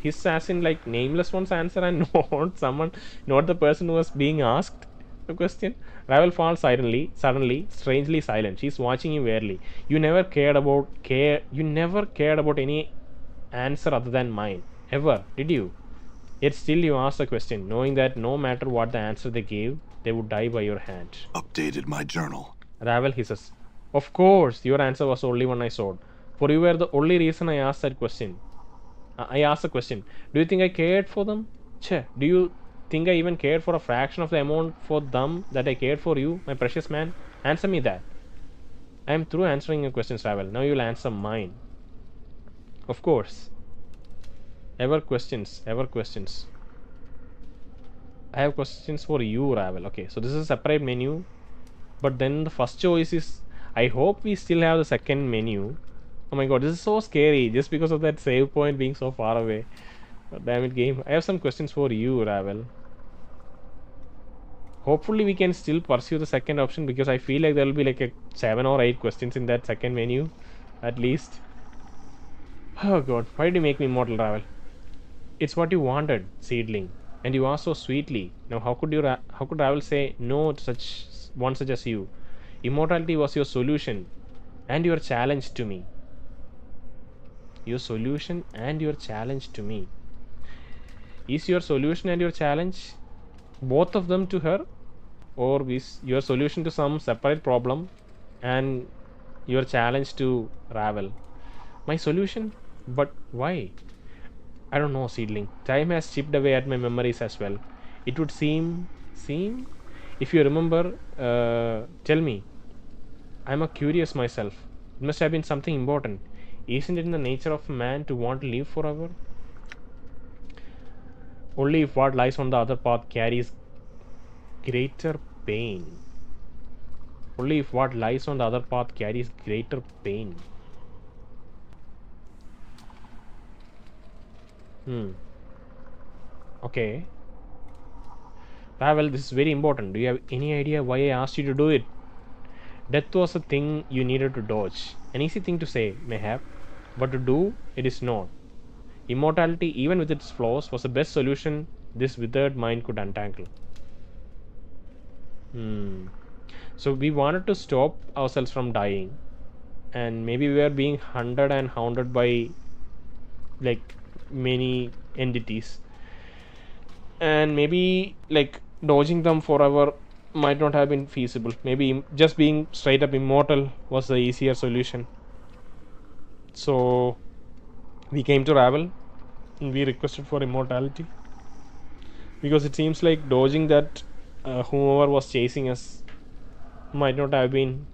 His as in like nameless one's answer, and not the person who was being asked the question. Ravel falls suddenly, strangely silent. She's watching you warily. You never cared about any answer other than mine, ever, did you? Yet still you ask the question, knowing that no matter what the answer they gave, they would die by your hand. Updated my journal. Ravel hisses. Of course, your answer was the only one I sought. For you were the only reason I asked that question. I asked the question, do you think I cared for them? Do you think I even cared for a fraction of the amount for them that I cared for you, my precious man? Answer me that. I am through answering your questions, Ravel. Now you'll answer mine. Of course. Ever questions. I have questions for you, Ravel. Okay, so this is a separate menu. But then the first choice is, I hope we still have the second menu. Oh my god, this is so scary just because of that save point being so far away. God damn it, game. I have some questions for you, Ravel. Hopefully we can still pursue the second option, because I feel like there will be like 7 or 8 questions in that second menu at least. Oh god, why did you make me immortal, Ravel? It's what you wanted, seedling, and you asked so sweetly. Now how could Ravel say no to such as you? Immortality was your solution and your challenge to me. Your solution and your challenge to me. Is your solution and your challenge both of them to her, or is your solution to some separate problem and your challenge to Ravel? My solution? But why? I don't know, seedling. Time has chipped away at my memories as well. It would seem? If you remember, tell me. I'm a curious myself. It must have been something important. Isn't it in the nature of a man to want to live forever? Only if what lies on the other path carries greater pain. Only if what lies on the other path carries greater pain. Okay. Ravel, this is very important. Do you have any idea why I asked you to do it? Death was a thing you needed to dodge. An easy thing to say, mayhap, but to do, it is not. Immortality, even with its flaws, was the best solution this withered mind could untangle. So we wanted to stop ourselves from dying, and maybe we were being hunted and hounded by like many entities, and maybe like dodging them forever might not have been feasible. Maybe just being straight up immortal was the easier solution. So we came to Ravel and we requested for immortality, because it seems like dodging that whoever was chasing us might not have been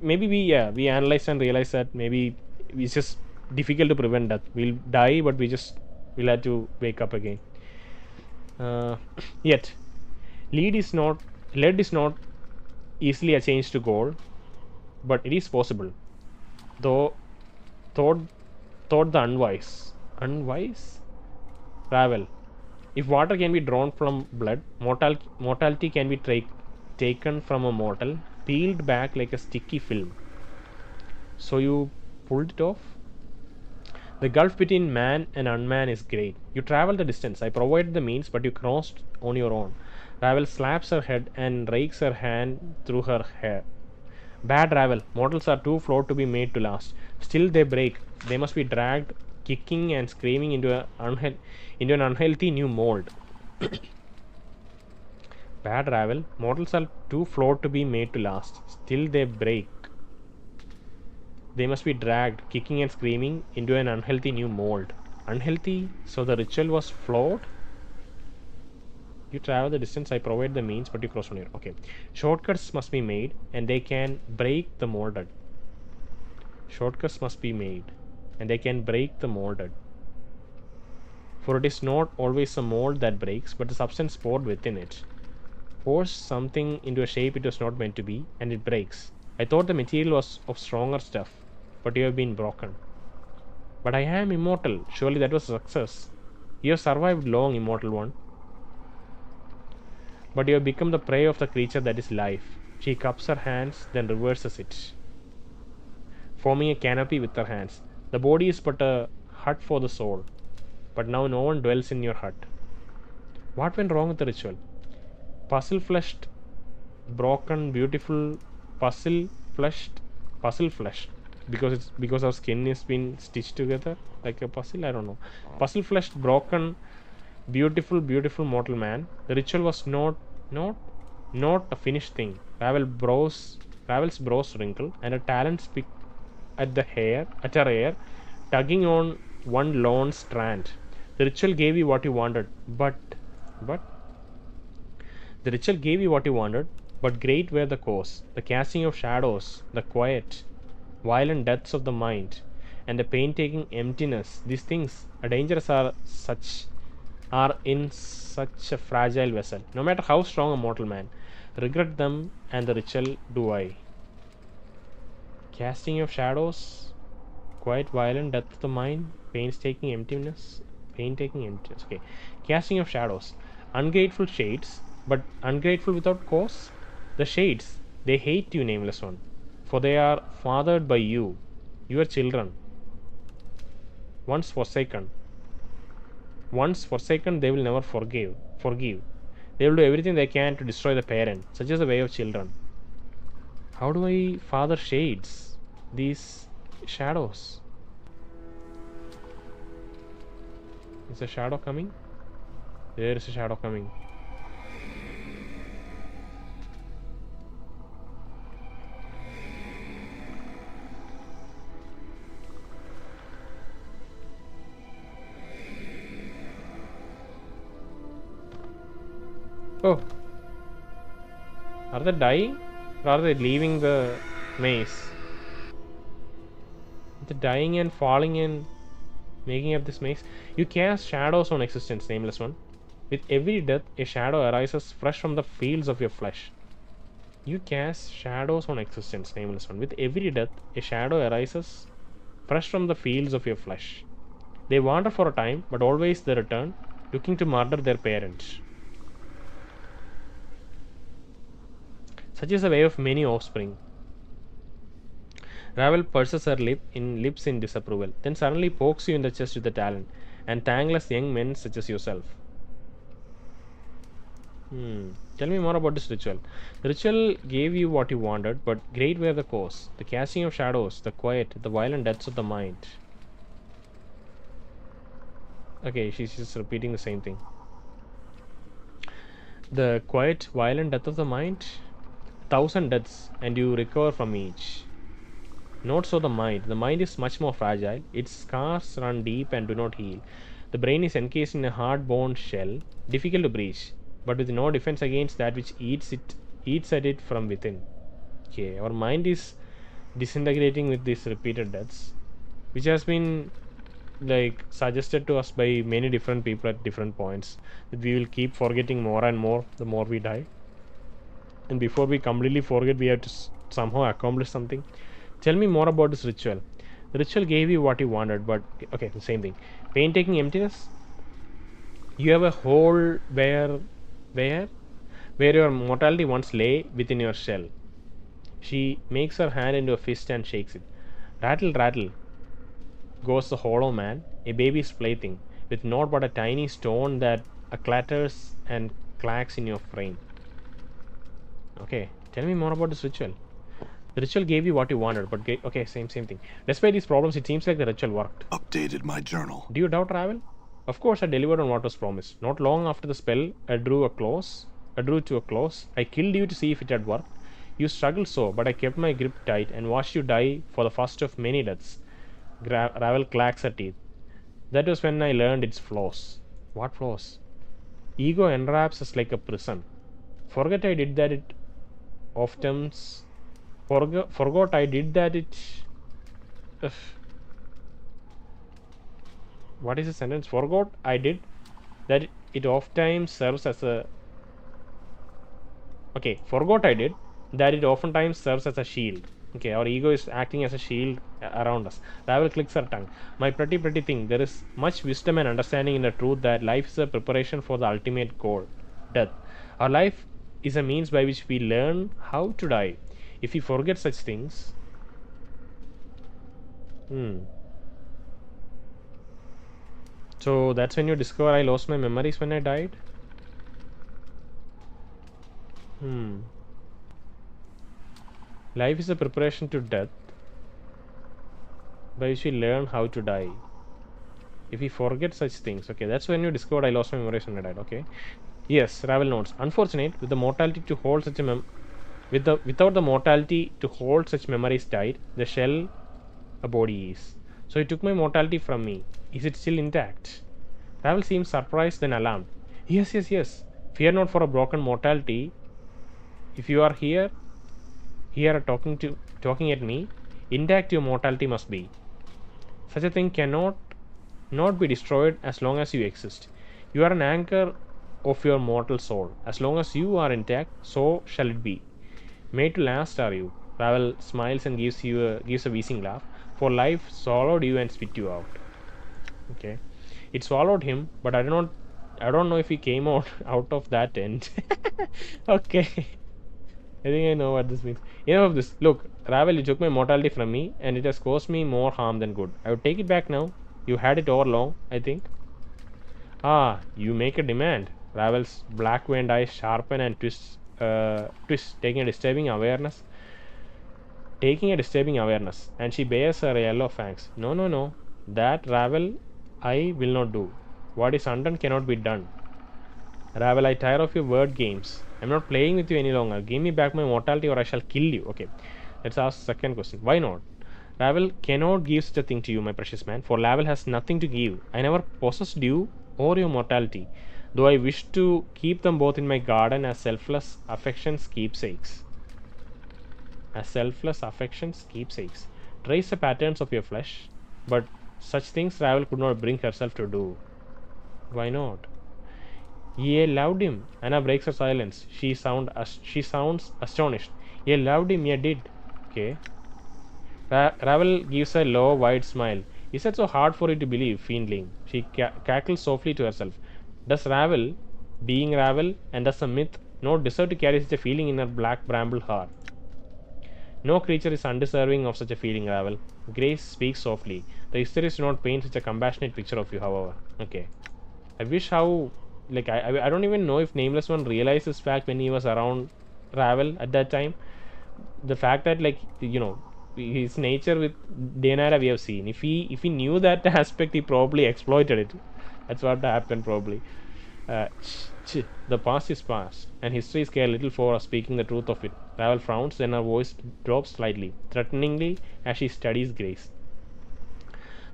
maybe we analyzed and realized that maybe it's just difficult to prevent death. We'll die, but we'll have to wake up again. Yet lead is not easily a change to goal, but it is possible, though thought the unwise. Ravel, if water can be drawn from blood, mortality can be taken from a mortal, peeled back like a sticky film. So you pulled it off? The gulf between man and unman is great. You traveled the distance. I provided the means, but you crossed on your own. Ravel slaps her head and rakes her hand through her hair. Bad Ravel. Mortals are too flawed to be made to last. Still they break. They must be dragged, kicking and screaming into an unhealthy new mold. Bad Ravel. Mortals are too flawed to be made to last. Still they break. They must be dragged, kicking and screaming into an unhealthy new mold. Unhealthy? So the ritual was flawed? You travel the distance, I provide the means, but you cross on here. Okay. Shortcuts must be made, and they can break the molded. Shortcuts must be made, and they can break the molded. For it is not always the mold that breaks, but the substance poured within it. Force something into a shape it was not meant to be, and it breaks. I thought the material was of stronger stuff, but you have been broken. But I am immortal. Surely that was a success. You have survived long, immortal one. But you have become the prey of the creature that is life. She cups her hands, then reverses it, forming a canopy with her hands. The body is but a hut for the soul. But now no one dwells in your hut. What went wrong with the ritual? Puzzle-fleshed, broken, beautiful, puzzle-fleshed, because our skin is been stitched together like a puzzle. I don't know. Puzzle-fleshed, broken, beautiful mortal man. The ritual was not a finished thing. Ravel's brows wrinkle, and her talons pick at her hair, tugging on one lone strand. The ritual gave you what you wanted, but the ritual gave you what you wanted, but great were the cause, the casting of shadows, the quiet, violent deaths of the mind, and the painstaking emptiness. These things are dangerous are in such a fragile vessel. No matter how strong a mortal man, regret them and the ritual do I. Casting of shadows, quiet, violent death of the mind, painstaking emptiness. Okay. Casting of shadows. Ungrateful shades, but ungrateful without cause. The shades, they hate you, nameless one, for they are fathered by you, your children. Once forsaken, they will never forgive. They will do everything they can to destroy the parent. Such is the way of children. How do I father shades? These shadows. Is a shadow coming? There is a shadow coming. Oh. Are they dying? Or are they leaving the maze? They're dying and falling and making up this maze. You cast shadows on existence, nameless one. With every death, a shadow arises fresh from the fields of your flesh. You cast shadows on existence, nameless one. With every death, a shadow arises fresh from the fields of your flesh. They wander for a time, but always they return, looking to murder their parents. Such is the way of many offspring. Ravel purses her lips in disapproval, then suddenly pokes you in the chest with a talon, and thankless young men such as yourself. Tell me more about this ritual. The ritual gave you what you wanted, but great were the cause, the casting of shadows, the quiet, the violent deaths of the mind. Okay, she's just repeating the same thing. The quiet, violent death of the mind, 1,000 deaths, and you recover from each. Not so the mind. The mind is much more fragile. Its scars run deep and do not heal. The brain is encased in a hard-bone shell, difficult to breach, but with no defense against that which eats at it from within. Okay, our mind is disintegrating with these repeated deaths, which has been like suggested to us by many different people at different points, that we will keep forgetting more and more the more we die, and before we completely forget, we have to somehow accomplish something. Tell me more about this ritual. The ritual gave you what you wanted, but okay, the same thing. Painstaking emptiness. You have a hole where your mortality once lay within your shell. She makes her hand into a fist and shakes it. Rattle, rattle, goes the hollow man, a baby's plaything, with naught but a tiny stone that clatters and clacks in your frame. Okay, tell me more about this ritual. The ritual gave you what you wanted, but okay, same thing. Despite these problems, it seems like the ritual worked. Updated my journal. Do you doubt Ravel? Of course, I delivered on what was promised. Not long after the spell, I drew to a close. I killed you to see if it had worked. You struggled so, but I kept my grip tight and watched you die for the first of many deaths. Ravel clacks her teeth. That was when I learned its flaws. What flaws? Ego enwraps us like a prison. Forget I did that it often. Forgot I did that it. Ugh. What is the sentence? Forgot I did that it oftentimes serves as a. Okay, forgot I did that it oftentimes serves as a shield. Okay, our ego is acting as a shield around us. Ravel clicks her tongue. My pretty thing, there is much wisdom and understanding in the truth that life is a preparation for the ultimate goal, death. Our life is a means by which we learn how to die. If we forget such things, so that's when you discover I lost my memories when I died. Life is a preparation to death by which we learn how to die. If we forget such things, okay, that's when you discovered I lost my memories when I died. Okay, yes, Ravel notes. Unfortunate, with the mortality to hold such a without the mortality to hold such memories died, the shell a body is. So he took my mortality from me. Is it still intact? Ravel seems surprised then alarmed. Yes. Fear not for a broken mortality. If you are here talking at me, intact your mortality must be. Such a thing cannot not be destroyed as long as you exist. You are an anchor of your mortal soul. As long as you are intact, so shall it be. Made to last are you. Ravel smiles and gives a wheezing laugh. For life swallowed you and spit you out. Okay, it swallowed him, but I don't know if he came out of that end. Okay. I think I know what this means. Enough of this. Look, Ravel, you took my mortality from me, and it has caused me more harm than good. I would take it back now. You had it all along, I think. Ah, you make a demand. Ravel's black-veined eyes sharpen and twist, taking a disturbing awareness. And she bares her yellow fangs. No. That, Ravel, I will not do. What is undone cannot be done. Ravel, I tire of your word games. I'm not playing with you any longer. Give me back my mortality or I shall kill you. Okay, let's ask the second question. Why not? Ravel cannot give such a thing to you, my precious man, for Ravel has nothing to give. I never possessed you or your mortality, though I wish to keep them both in my garden as selfless affection's keepsakes. Trace the patterns of your flesh, but such things Ravel could not bring herself to do. Why not? Ye loved him. Anna breaks her silence. She sounds astonished. Ye loved him, ye did. Okay. Ravel gives a low, wide smile. Is that so hard for you to believe, fiendling? She cackles softly to herself. Does Ravel, being Ravel, and thus a myth, not deserve to carry such a feeling in her black bramble heart? No creature is undeserving of such a feeling, Ravel. Grace speaks softly. The histories do not paint such a compassionate picture of you, however. Okay. I wish how... Like, I don't even know if Nameless One realized this fact when he was around Ravel at that time. The fact that, like, you know, his nature with Daenerys we have seen. If he knew that aspect, he probably exploited it. That's what happened probably. The past is past, and histories care little for speaking the truth of it. Ravel frowns, then her voice drops slightly, threateningly, as she studies Grace.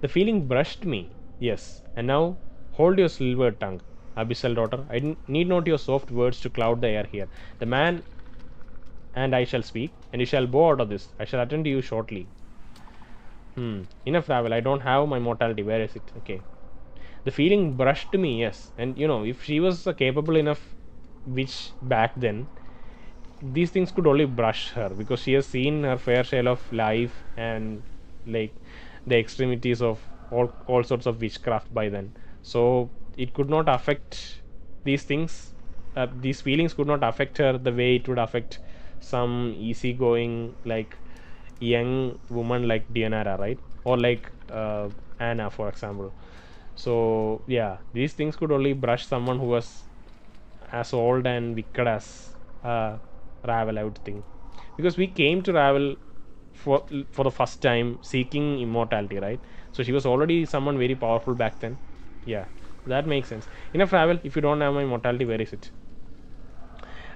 The feeling brushed me, yes, and now hold your silver tongue, abyssal daughter. I need not your soft words to cloud the air here. The man and I shall speak, and you shall bow out of this. I shall attend to you shortly. Enough, Ravel. I don't have my mortality. Where is it? Okay. The feeling brushed me, yes. And you know, if she was a capable enough witch back then, these things could only brush her, because she has seen her fair share of life and like the extremities of all sorts of witchcraft by then. So it could not affect these things. These feelings could not affect her the way it would affect some easygoing, like, young woman like Dianara, right? Or like Anna, for example. So yeah, these things could only brush someone who was as old and wicked as Ravel, I would think, because we came to Ravel for the first time seeking immortality, right? So she was already someone very powerful back then. Yeah, that makes sense. Enough Ravel. If you don't have my immortality, where is it?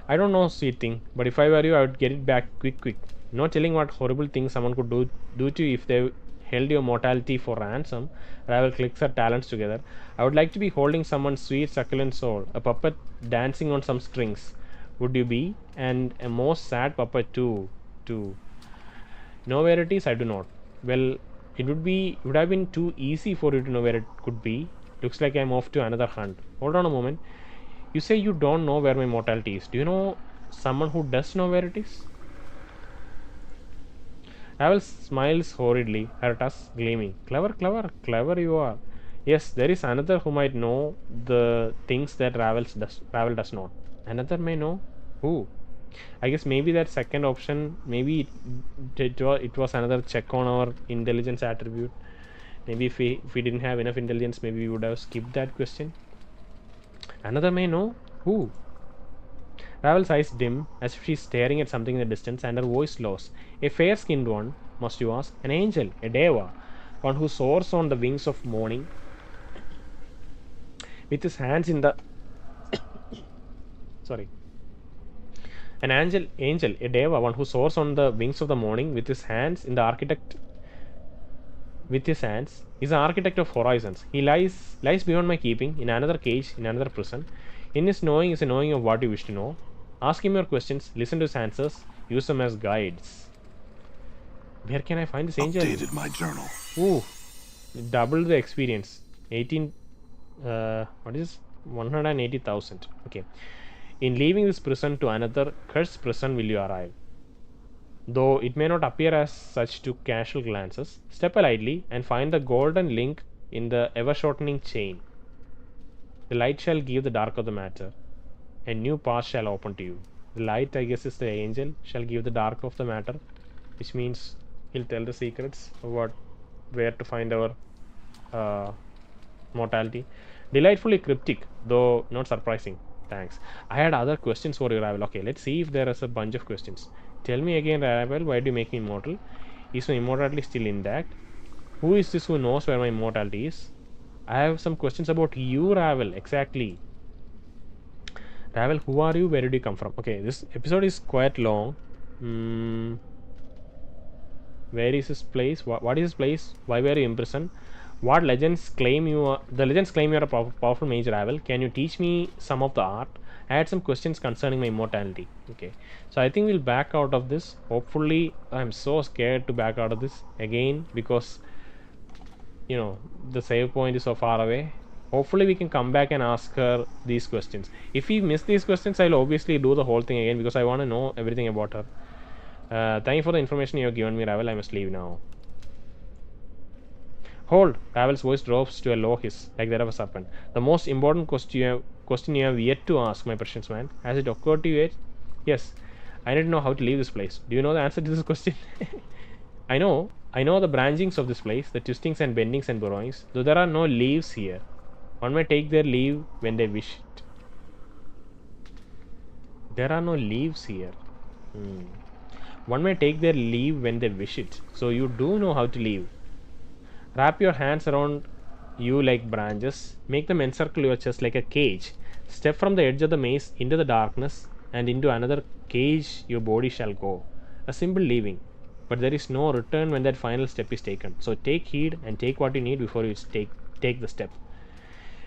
I don't know, sweet thing, but if I were you, I would get it back quick. No telling what horrible things someone could do to you if they held your mortality for ransom. Ravel clicks her talents together. I would like to be holding someone's sweet, succulent soul, a puppet dancing on some strings. Would you be? And a most sad puppet too. Too. Know where it is? I do not. Well, it would have been too easy for you to know where it could be. Looks like I'm off to another hunt. Hold on a moment. You say you don't know where my mortality is. Do you know someone who does know where it is? Ravel smiles horridly, her tusks gleaming. Clever you are. Yes, there is another who might know the things that Ravel does not. Another may know? Who? I guess maybe that second option, maybe it was another check on our intelligence attribute. Maybe if we didn't have enough intelligence, maybe we would have skipped that question. Another may know? Who? Ravel's eyes dim, as if she's staring at something in the distance, and her voice lows. A fair-skinned one, must you ask? An angel, a deva, one who soars on the wings of morning, with his hands in the sorry. An angel, a deva, one who soars on the wings of the morning, with his hands in the architect. With his hands, is an architect of horizons. He lies beyond my keeping, in another cage, in another prison. In his knowing is a knowing of what you wish to know. Ask him your questions, listen to his answers, use them as guides. Where can I find this angel? Updated my journal. Ooh, double the experience. 18. What is this? 180,000. Okay. In leaving this prison to another cursed prison will you arrive. Though it may not appear as such to casual glances, step lightly and find the golden link in the ever-shortening chain. The light shall give the dark of the matter. A new path shall open to you. The light, I guess, is the angel, shall give the dark of the matter, which means he'll tell the secrets of where to find our mortality. Delightfully cryptic, though not surprising. Thanks. I had other questions for you, Ravel. Okay, let's see if there is a bunch of questions. Tell me again, Ravel, why do you make me immortal? Is my immortality still intact? Who is this who knows where my immortality is? I have some questions about you, Ravel. Exactly. Ravel, who are you? Where did you come from? Okay, this episode is quite long. Where is this place? What is this place? Why were you imprisoned? What legends claim you are? The legends claim you are a powerful mage, Ravel. Can you teach me some of the art? I had some questions concerning my immortality. Okay, so I think we'll back out of this. Hopefully, I'm so scared to back out of this again because the save point is so far away. Hopefully we can come back and ask her these questions. If we miss these questions, I'll obviously do the whole thing again because I want to know everything about her. Thank you for the information you have given me, Ravel. I must leave now. Hold! Ravel's voice drops to a low hiss, like that of a serpent. The most important question you have yet to ask, my precious man. Has it occurred to you yet? Yes. I need to know how to leave this place. Do you know the answer to this question? I know the branchings of this place, the twistings and bendings and burrowings, though there are no leaves here. One may take their leave when they wish it. There are no leaves here. One may take their leave when they wish it. So you do know how to leave. Wrap your hands around you like branches. Make them encircle your chest like a cage. Step from the edge of the maze into the darkness, and into another cage your body shall go. A simple leaving. But there is no return when that final step is taken. So take heed and take what you need before you take the step.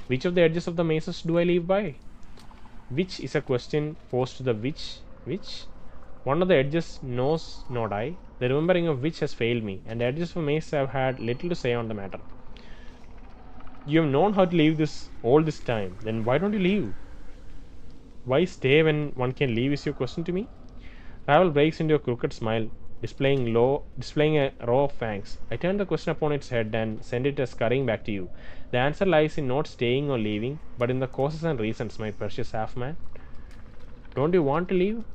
Which of the edges of the mazes do I leave by? Which is a question posed to the which? One of the edges knows not I, the remembering of which has failed me, and the edges of a maze have had little to say on the matter. You have known how to leave all this time, then why don't you leave? Why stay when one can leave is your question to me? Ravel breaks into a crooked smile, displaying a row of fangs. I turn the question upon its head and send it scurrying back to you. The answer lies in not staying or leaving, but in the causes and reasons, my precious half-man. Don't you want to leave?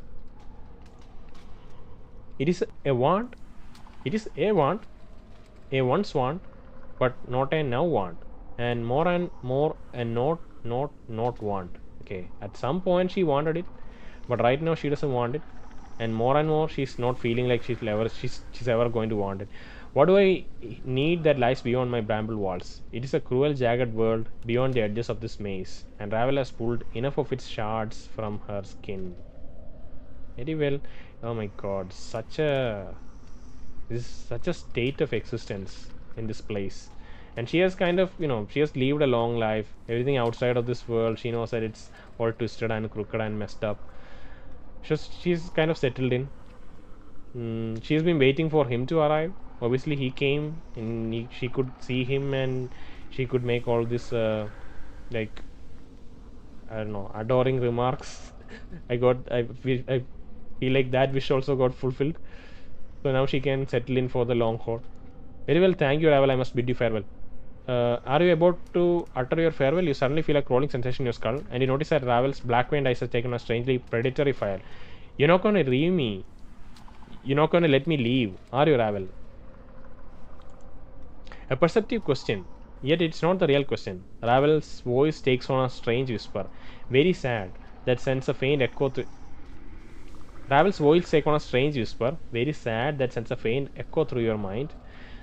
It is a want. It is a want. A once want, but not a now want. And more and not want. Okay, at some point she wanted it, but right now she doesn't want it. and more she's not feeling like she's ever going to want it. What do I need that lies beyond my bramble walls? It is a cruel, jagged world beyond the edges of this maze, and Ravel has pulled enough of its shards from her skin. Very well. Oh my god, this is such a state of existence in this place. And she has kind of, she has lived a long life. Everything outside of this world, she knows that it's all twisted and crooked and messed up. She's kind of settled in. She's been waiting for him to arrive. Obviously, he came and she could see him and she could make all this, like, I don't know, adoring remarks. I feel like that wish also got fulfilled. So now she can settle in for the long haul. Very well, thank you, Ravel. I must bid you farewell. Are you about to utter your farewell? You suddenly feel a crawling sensation in your skull, and you notice that Ravel's black-veined eyes have taken a strangely predatory fire. You're not going to leave me. You're not going to let me leave, are you, Ravel? A perceptive question, yet it's not the real question. Ravel's voice takes on a strange whisper. Very sad. That sends a faint echo through. Ravel's voice takes on a strange whisper. Very sad. That sends a faint echo through your mind.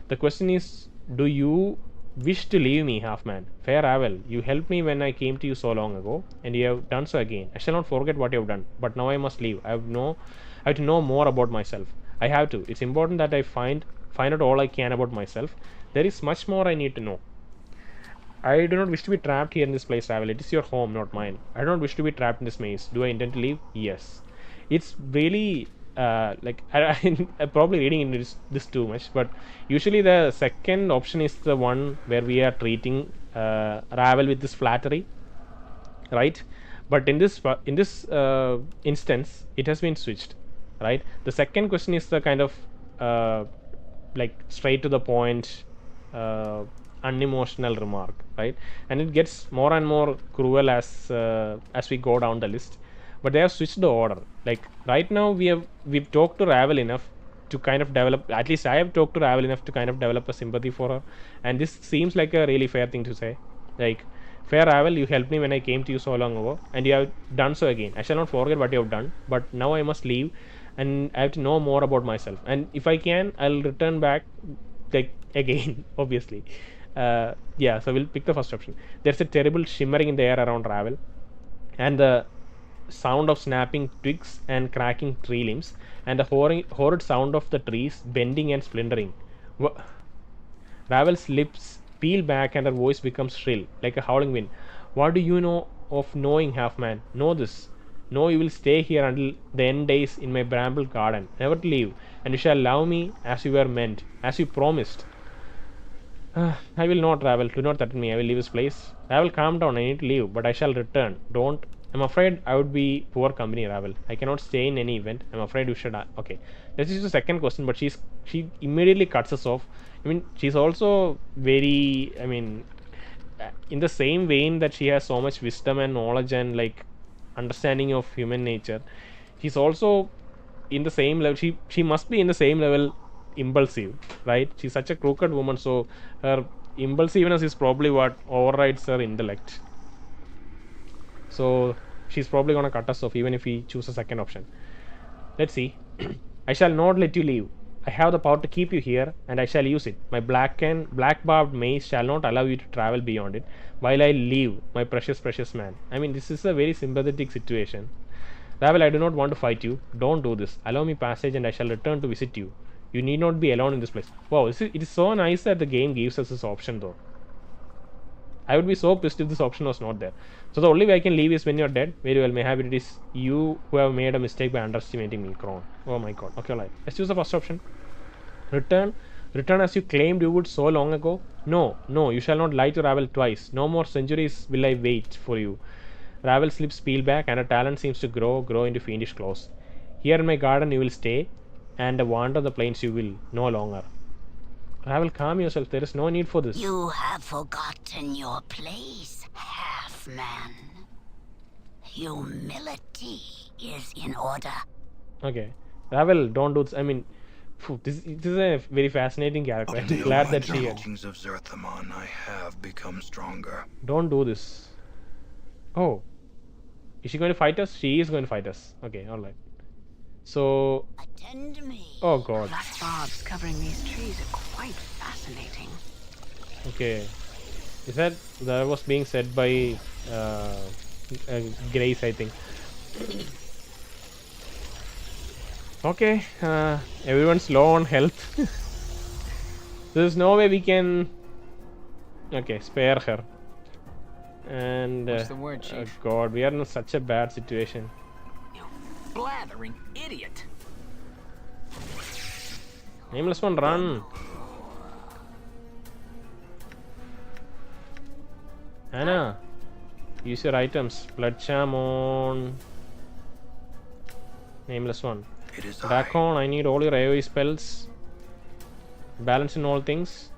The question is, do you wish to leave me, half-man? Fair Ravel, you helped me when I came to you so long ago, and you have done so again. I shall not forget what you have done, but now I must leave. I have to know more about myself. I have to. It's important that I find out all I can about myself. There is much more I need to know. I do not wish to be trapped here in this place, Ravel. It is your home, not mine. I do not wish to be trapped in this maze. Do I intend to leave? Yes. It's really like I'm probably reading into this too much, but usually the second option is the one where we are treating Ravel with this flattery, right? But in this instance, it has been switched, right? The second question is the kind of like straight to the point, unemotional remark, right? And it gets more and more cruel as we go down the list. But they have switched the order. Like right now, we've talked to Ravel enough to kind of develop. At least I have talked to Ravel enough to kind of develop a sympathy for her. And this seems like a really fair thing to say. Like, fair Ravel, you helped me when I came to you so long ago, and you have done so again. I shall not forget what you have done. But now I must leave, and I have to know more about myself. And if I can, I'll return back, like again, obviously. Yeah. So we'll pick the first option. There's a terrible shimmering in the air around Ravel, and the sound of snapping twigs and cracking tree limbs, and the horrid sound of the trees bending and splintering. Ravel's lips peel back and her voice becomes shrill, like a howling wind. What do you know of knowing, half-man? Know this. Know you will stay here until the end days in my bramble garden, never to leave, and you shall love me as you were meant, as you promised. I will not, Ravel. Do not threaten me. I will leave this place. Ravel, calm down. I need to leave, but I shall return. Don't. I'm afraid I would be poor company, Ravel. I cannot stay in any event. I'm afraid you should. Okay, this is the second question, but she immediately cuts us off. I mean, she's also very. I mean, in the same vein that she has so much wisdom and knowledge and like understanding of human nature, she's also in the same level. She must be in the same level impulsive, right? She's such a crooked woman, so her impulsiveness is probably what overrides her intellect. So she's probably gonna cut us off even if we choose a second option. Let's see. I shall not let you leave. I have the power to keep you here, and I shall use it. My black barbed maze shall not allow you to travel beyond it while I leave, my precious man. I mean, this is a very sympathetic situation. Ravel, I do not want to fight you. Don't do this. Allow me passage, and I shall return to visit you. You need not be alone in this place. Wow, it is so nice that the game gives us this option, though. I would be so pissed if this option was not there. So the only way I can leave is when you're dead. Very well, maybe it is you who have made a mistake by underestimating me, Kron. Oh my god. Okay, alright. Let's choose the first option. Return as you claimed you would so long ago. No, you shall not lie to Ravel twice. No more centuries will I wait for you. Ravel's lips peel back, and her talent seems to grow into fiendish claws. Here in my garden you will stay, and wander the plains you will no longer. Ravel, calm yourself. There is no need for this. You have forgotten your place, half-man. Humility is in order. Okay. Ravel, don't do this. I mean, this is a very fascinating character. I'm glad that she... Kings of Zerthamon, I have become stronger. Don't do this. Oh. Is she going to fight us? She is going to fight us. Okay, alright. So, Attend me. oh god. Black barbs covering these trees are quite fascinating. Okay. Is that was being said by uh, Grace, I think. Okay, everyone's low on health. There's no way we can. Okay, spare her. And What's the word, oh Chief? god, we are in such a bad situation. You blathering idiot. Nameless one, run. Anna, use your items. Blood charm on. Nameless one. It is Back I. on, I need all your AoE spells. Balance in all things.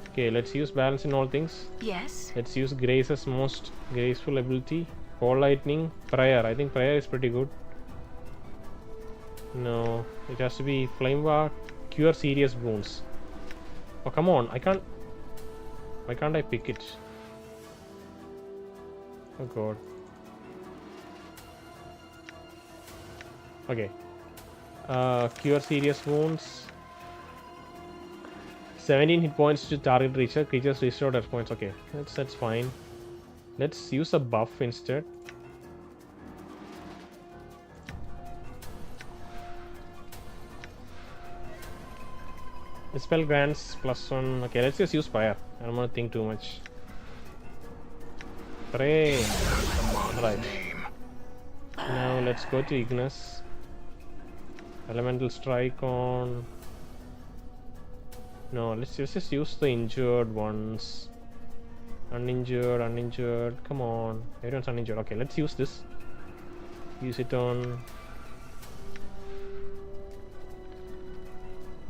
Okay, let's use balance in all things. Yes. Let's use Grace's most graceful ability. Call lightning. Prayer. I think prayer is pretty good. No, it has to be flame walk. Cure serious wounds. Oh, come on. I can't. Why can't I pick it? Oh god. Okay. Cure serious wounds. 17 hit points to target creature. Creatures restore death points. Okay, that's fine. Let's use a buff instead. The spell grants +1. Okay, let's just use fire. I don't want to think too much. Pray. Right. Now let's go to Ignis. Elemental strike on. No, let's just use the injured ones. Uninjured, uninjured. Come on. Everyone's uninjured. Okay, let's use this. Use it on.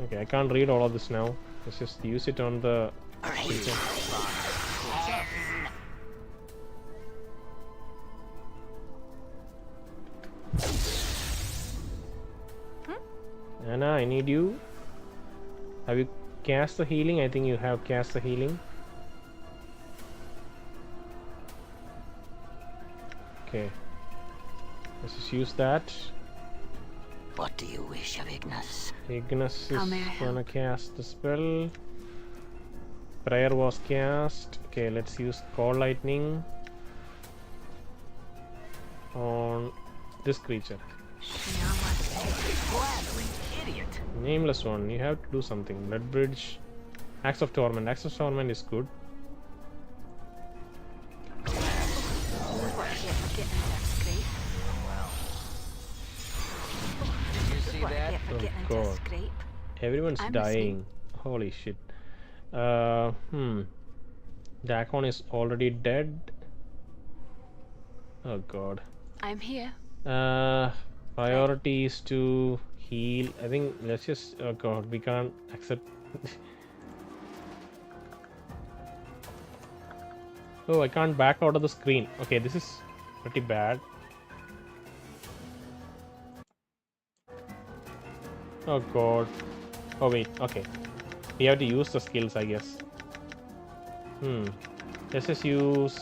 Okay, I can't read all of this now. Let's just use it on the creature. Anna, I need you. Have you cast the healing? I think you have cast the healing. Okay. Let's just use that. What do you wish of Ignis? Ignis How is may I help? gonna cast the spell. Prayer was cast. Okay, let's use Call Lightning on this creature. Blathering idiot. Nameless one, you have to do something. Blood Bridge. Axe of Torment. Axe of Torment is good. Did you see that? Oh god. Everyone's I'm dying. Holy shit. Dakon is already dead. Oh god. I'm here. Priority is to heal. I think let's just. Oh god, we can't accept. Oh, I can't back out of the screen. Okay, this is pretty bad. Oh god. Oh wait, okay. We have to use the skills, I guess. Let's just use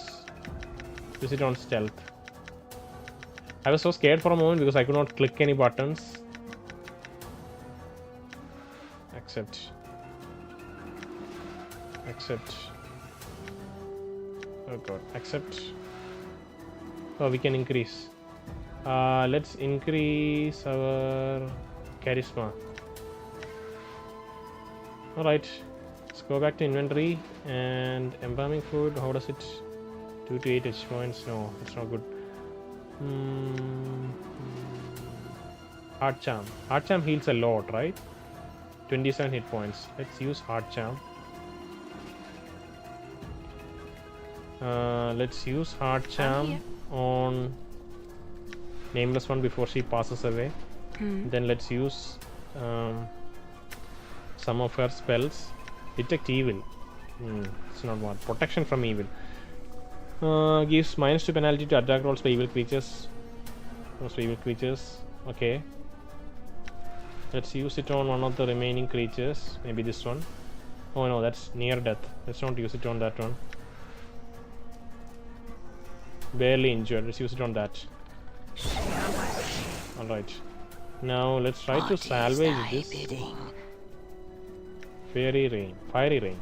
it on stealth. I was so scared for a moment because I could not click any buttons. Accept. Accept. Oh god, accept. Oh, we can increase. Let's increase our charisma. Alright, let's go back to inventory and embalming food. How does it? 2 to 8 H points. No, that's not good. Heart Charm. Heart Charm heals a lot, right? 27 hit points. Let's use Heart Charm. Let's use Heart Charm on Nameless one before she passes away. Then let's use some of her spells. Detect Evil. It's not one. Protection from Evil. Gives -2 penalty to attack rolls by evil creatures. Those evil creatures. Okay. Let's use it on one of the remaining creatures. Maybe this one. Oh no, that's near death. Let's not use it on that one. Barely injured. Let's use it on that. Alright. Now let's try to salvage this. Fairy rain. Fiery rain.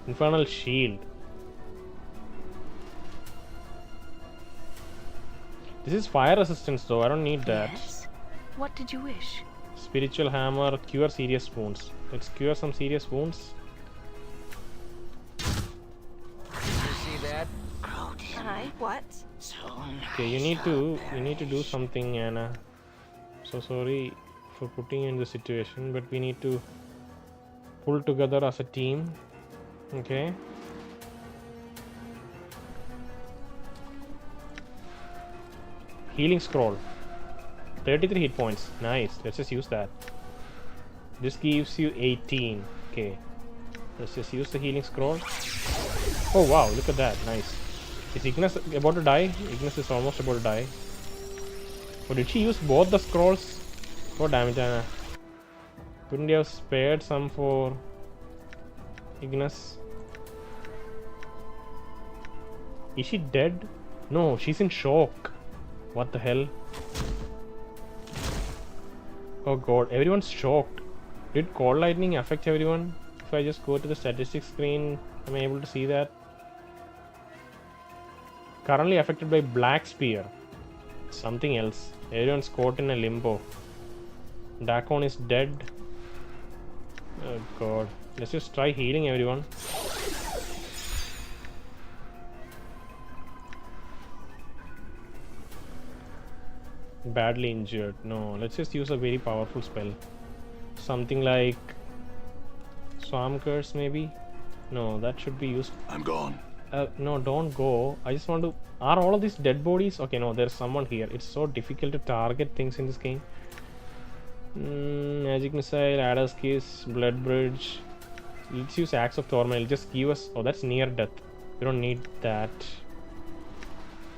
Infernal shield. This is fire resistance though, I don't need that. Yes? What did you wish? Spiritual hammer, cure serious wounds. Let's cure some serious wounds. You see that? I what? Okay, you need to do something, Anna. So sorry for putting you in this situation, but we need to pull together as a team. Okay. Healing scroll. 33 hit points. Nice. Let's just use that. This gives you 18. Okay. Let's just use the healing scroll. Oh wow, look at that. Nice. Is Ignis about to die? Ignis is almost about to die. Oh, did she use both the scrolls? Oh damn it, Anna. Couldn't you have spared some for Ignis? Is she dead? No, she's in shock. What the hell? Oh god, everyone's shocked. Did cold lightning affect everyone? If I just go to the statistics screen, am I able to see that? Currently affected by black spear. Something else. Everyone's caught in a limbo. Dakon is dead. Oh god. Let's just try healing everyone. Badly injured. No, let's just use a very powerful spell. Something like Swarm Curse maybe? No, that should be used. I'm gone. No, don't go. I just want to... Are all of these dead bodies? Okay, no, there's someone here. It's so difficult to target things in this game. Magic Missile, Adder's Kiss, Blood Bridge. Let's use Axe of Torment. It'll just give us... Oh, that's near death. We don't need that.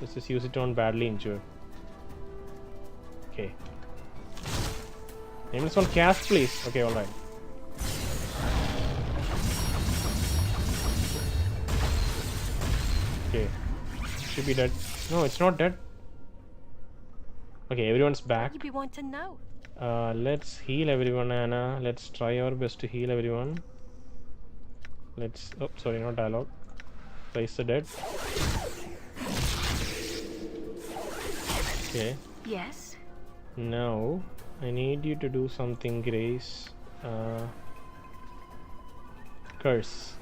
Let's just use it on badly injured. Okay. Nameless one cast, please. Okay, alright. Okay. Should be dead. No, it's not dead. Okay, everyone's back. You be wanting now. Let's heal everyone, Anna. Let's try our best to heal everyone. Let's... Oh, sorry, not dialogue. Place the dead. Okay. Yes? Now, I need you to do something, Grace. Curse.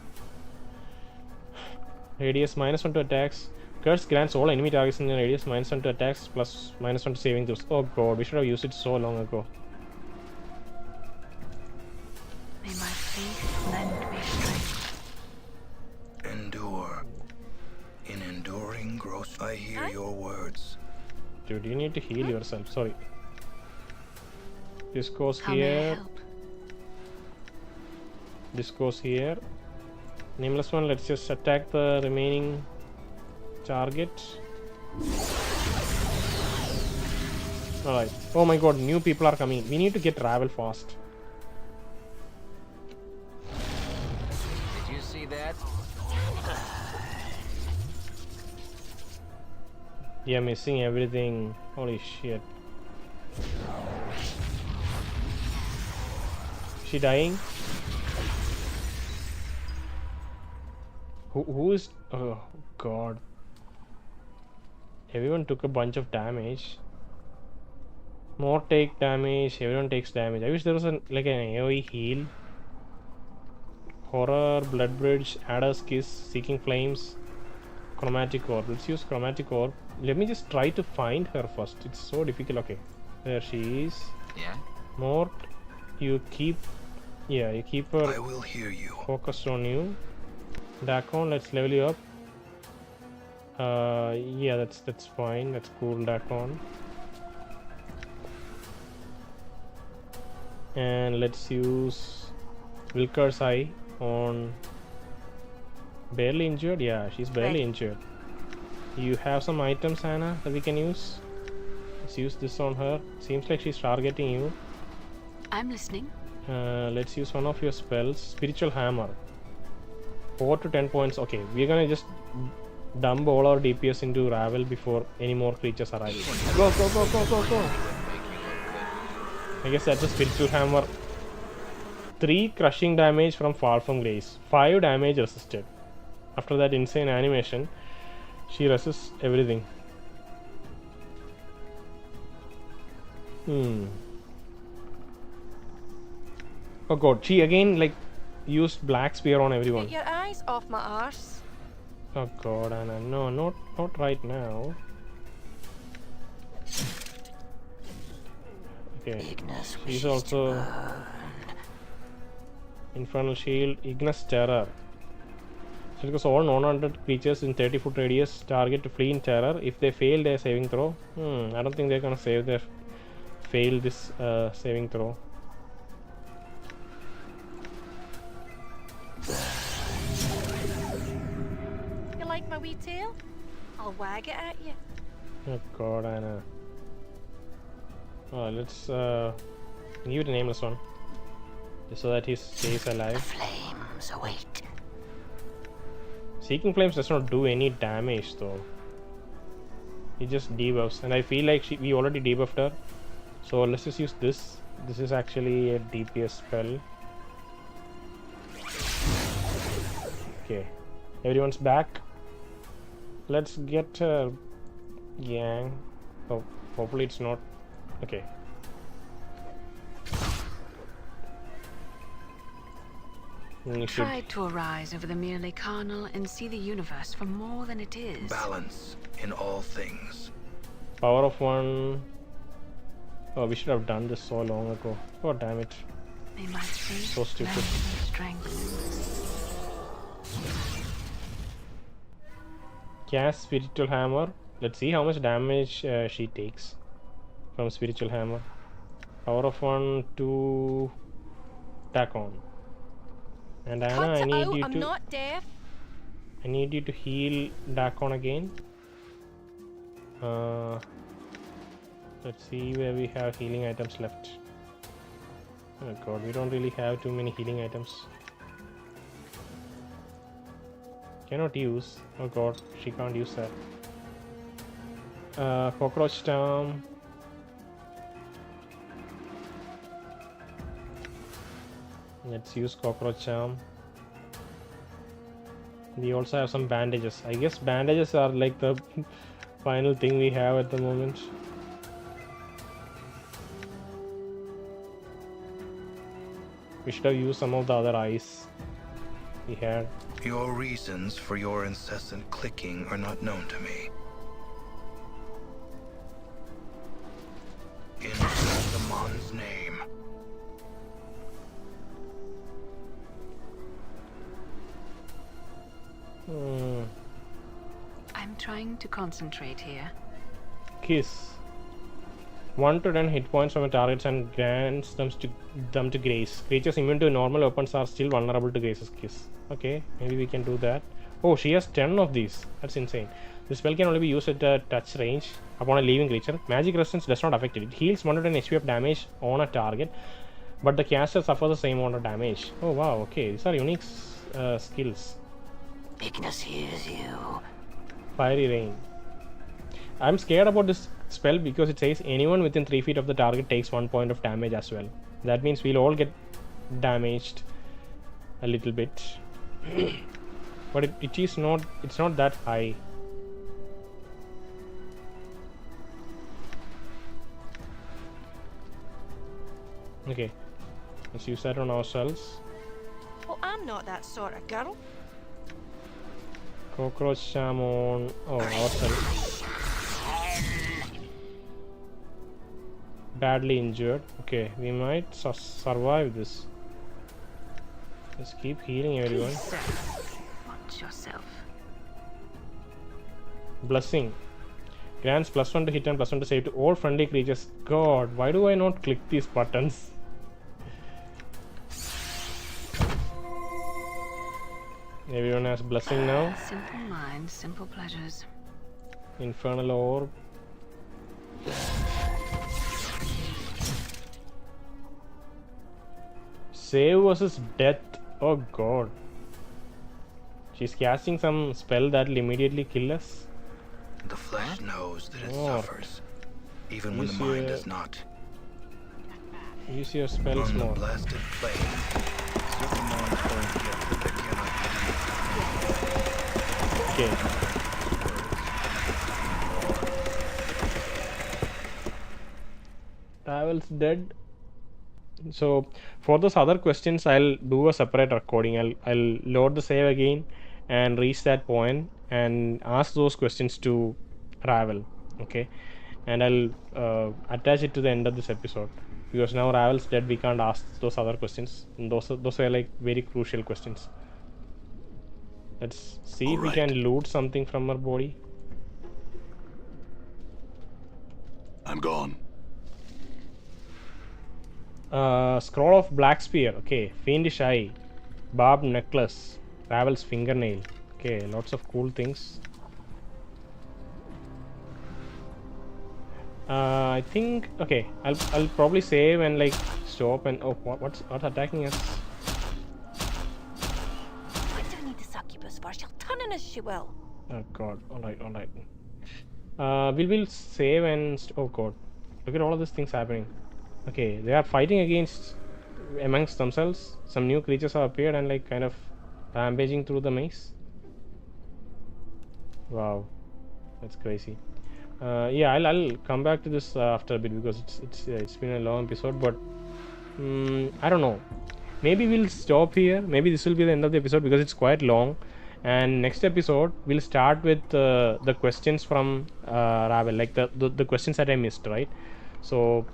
Radius -1 to attacks. Curse grants all enemy targets in the radius -1 to attacks plus -1 to saving throws. Oh god, we should have used it so long ago. May my faith lend me strength. Endure. In enduring growth, I hear your words. Dude, you need to heal yourself. Sorry. This goes How may I here. help? This goes here. Nameless one, let's just attack the remaining target. Alright. Oh my god, new people are coming. We need to get Ravel fast. Did you see that? Yeah, missing everything. Holy shit. She dying? Who is... Oh god. Everyone took a bunch of damage. More take damage. Everyone takes damage. I wish there was like an AoE heal. Horror, Blood Bridge, Adder's Kiss, Seeking Flames, Chromatic Orb. Let's use Chromatic Orb. Let me just try to find her first. It's so difficult. Okay. There she is. Yeah? Mort, you keep... Yeah, you keep her I will hear you. focused on you. Dakon, let's level you up. Yeah, that's fine. That's cool, Dakon. And let's use Wilker's Eye on... Barely injured? Yeah, she's barely injured. You have some items, Anna, that we can use? Let's use this on her. Seems like she's targeting you. I'm listening. Let's use one of your spells. Spiritual Hammer. 4 to 10 points. Okay, we're gonna just dump all our DPS into Ravel before any more creatures arrive. Go, go, go, go, go, go. I guess that's a Spiritual Hammer. 3 crushing damage from Fall from Grace. 5 damage resisted. After that insane animation, she resists everything. Oh god, she again like used Black Spear on everyone. Get your eyes off my arse. Oh god, Anna, no, not right now. Okay, she's also Infernal Shield, Ignis Terror. So because all non-hunted creatures in 30-foot radius target to flee in terror. If they fail their saving throw, I don't think they're gonna fail this saving throw. You like my wee tail? I'll wag it at you. Oh god, Anna. Let's give it a nameless one, just so that he stays alive. Flames await. Seeking Flames does not do any damage though. He just debuffs, and I feel like we already debuffed her. So let's just use this. This is actually a DPS spell. Okay, everyone's back. Let's get her gang. Oh, hopefully it's not. Okay. We should Try to arise over the merely carnal and see the universe for more than it is. Balance in all things. Power of 1. Oh, we should have done this so long ago. God damn it. May my faith So stupid. lend me strength. Cast Spiritual Hammer. Let's see how much damage she takes from Spiritual Hammer. Power of 1 to attack on. And Anna, Cut I it need out, you I'm to not deaf. I need you to heal Dakon again. Let's see where we have healing items left. Oh god, we don't really have too many healing items. Cannot use. Oh god, she can't use that. Cockroach Charm. Let's use Cockroach Charm. We also have some bandages. I guess bandages are like the final thing we have at the moment. We should have used some of the other ice we had. Your reasons for your incessant clicking are not known to me. In Saman's name. I'm trying to concentrate here. Kiss. 1 to 10 hit points from a target and grants them to Grace. Creatures immune to normal weapons are still vulnerable to Grace's Kiss. Okay, maybe we can do that. Oh, she has 10 of these. That's insane. This spell can only be used at a touch range upon a living creature. Magic resistance does not affect it. It heals 110 HP of damage on a target, but the caster suffers the same amount of damage. Oh wow, okay. These are unique skills. Ignis hears you. Fiery Rain. I'm scared about this spell because it says anyone within 3 feet of the target takes 1 point of damage as well. That means we'll all get damaged a little bit. But it's not that high. Okay, let's use that on ourselves. Well, I'm not that sort of girl. Cockroach Charm on ourselves. Badly injured. Okay, we might survive this. Just keep healing everyone. Watch yourself. Blessing. Grants +1 to hit and +1 to save to all friendly creatures. God, why do I not click these buttons? Everyone has blessing now. Simple minds, simple pleasures. Infernal Orb. Save versus death. Oh god. She's casting some spell that will immediately kill us. The flesh knows that it Oh. suffers, even when the Use mind your- does not. Use your spells On the more. blasted plane, certain minds don't get that they cannot Okay. Ravel's dead. So for those other questions, I'll do a separate recording. I'll load the save again and reach that point and ask those questions to Ravel. Okay, and I'll attach it to the end of this episode because now Ravel's dead. We can't ask those other questions. And those are like very crucial questions. Let's see if we can loot something from her body. I'm gone. Scroll of Black Spear. Okay, Fiendish Eye, Barbed Necklace, Ravel's Fingernail. Okay, lots of cool things. I think okay. I'll probably save and like stop and oh what's attacking us? I don't need the succubus for. She'll turn on us, she will. Oh god. All right. We'll save and oh god. Look at all of these things happening. Okay, they are fighting against amongst themselves. Some new creatures have appeared and like kind of rampaging through the maze. Wow, that's crazy. Yeah, I'll come back to this after a bit because it's been a long episode. But I don't know. Maybe we'll stop here. Maybe this will be the end of the episode because it's quite long. And next episode we'll start with the questions from Ravel, like the questions that I missed, right? So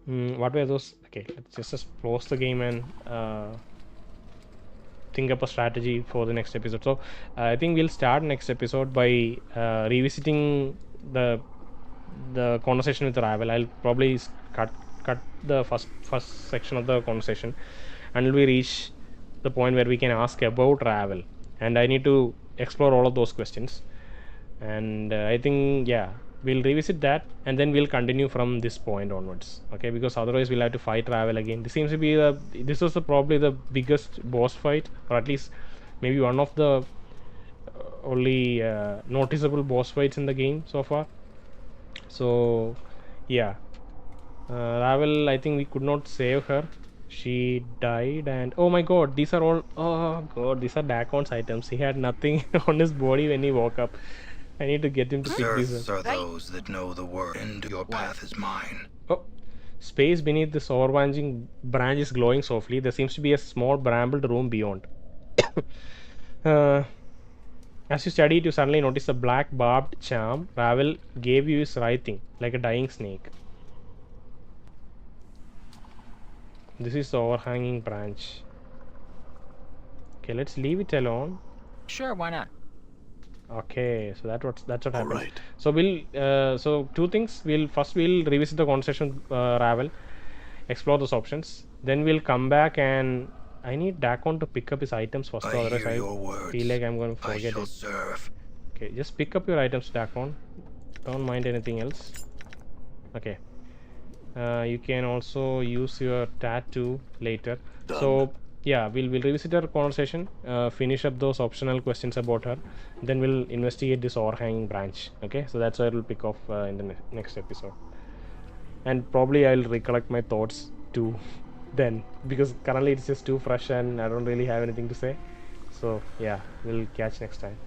what were those? Okay, let's just close the game and think up a strategy for the next episode. So I think we'll start next episode by revisiting the conversation with Ravel. I'll probably cut the first section of the conversation until we reach the point where we can ask about Ravel, and I need to explore all of those questions. And I think we'll revisit that and then we'll continue from this point onwards. Okay, because otherwise we'll have to fight Ravel again. This seems to be this was probably the biggest boss fight, or at least maybe one of the only noticeable boss fights in the game so far. So yeah, Ravel, I think we could not save her. She died, and oh my god, these are all, oh god, these are Dakon's items. He had nothing on his body when he woke up. I need to get him to pick these Earths up. are those that know the word, and your path is mine. Oh, space beneath this overwhelming branch is glowing softly. There seems to be a small brambled room beyond. As you study it, you suddenly notice a black barbed charm. Ravel gave you his writhing, like a dying snake. This is the overhanging branch. Okay, let's leave it alone. Sure, why not? Okay, so that's what happens. right. So so two things. We'll revisit the conversation Ravel, explore those options. Then we'll come back and I need Dakon to pick up his items first. I Otherwise, hear your words. feel like I'm going to I forget shall it. serve. Okay, just pick up your items, Dakon. Don't mind anything else. Okay. You can also use your tattoo later. Done. So yeah, we'll revisit our conversation, finish up those optional questions about her, then we'll investigate this overhanging branch. Okay, so that's where we'll pick off in the next episode, and probably I'll recollect my thoughts too then, because currently it's just too fresh and I don't really have anything to say. So yeah, we'll catch next time.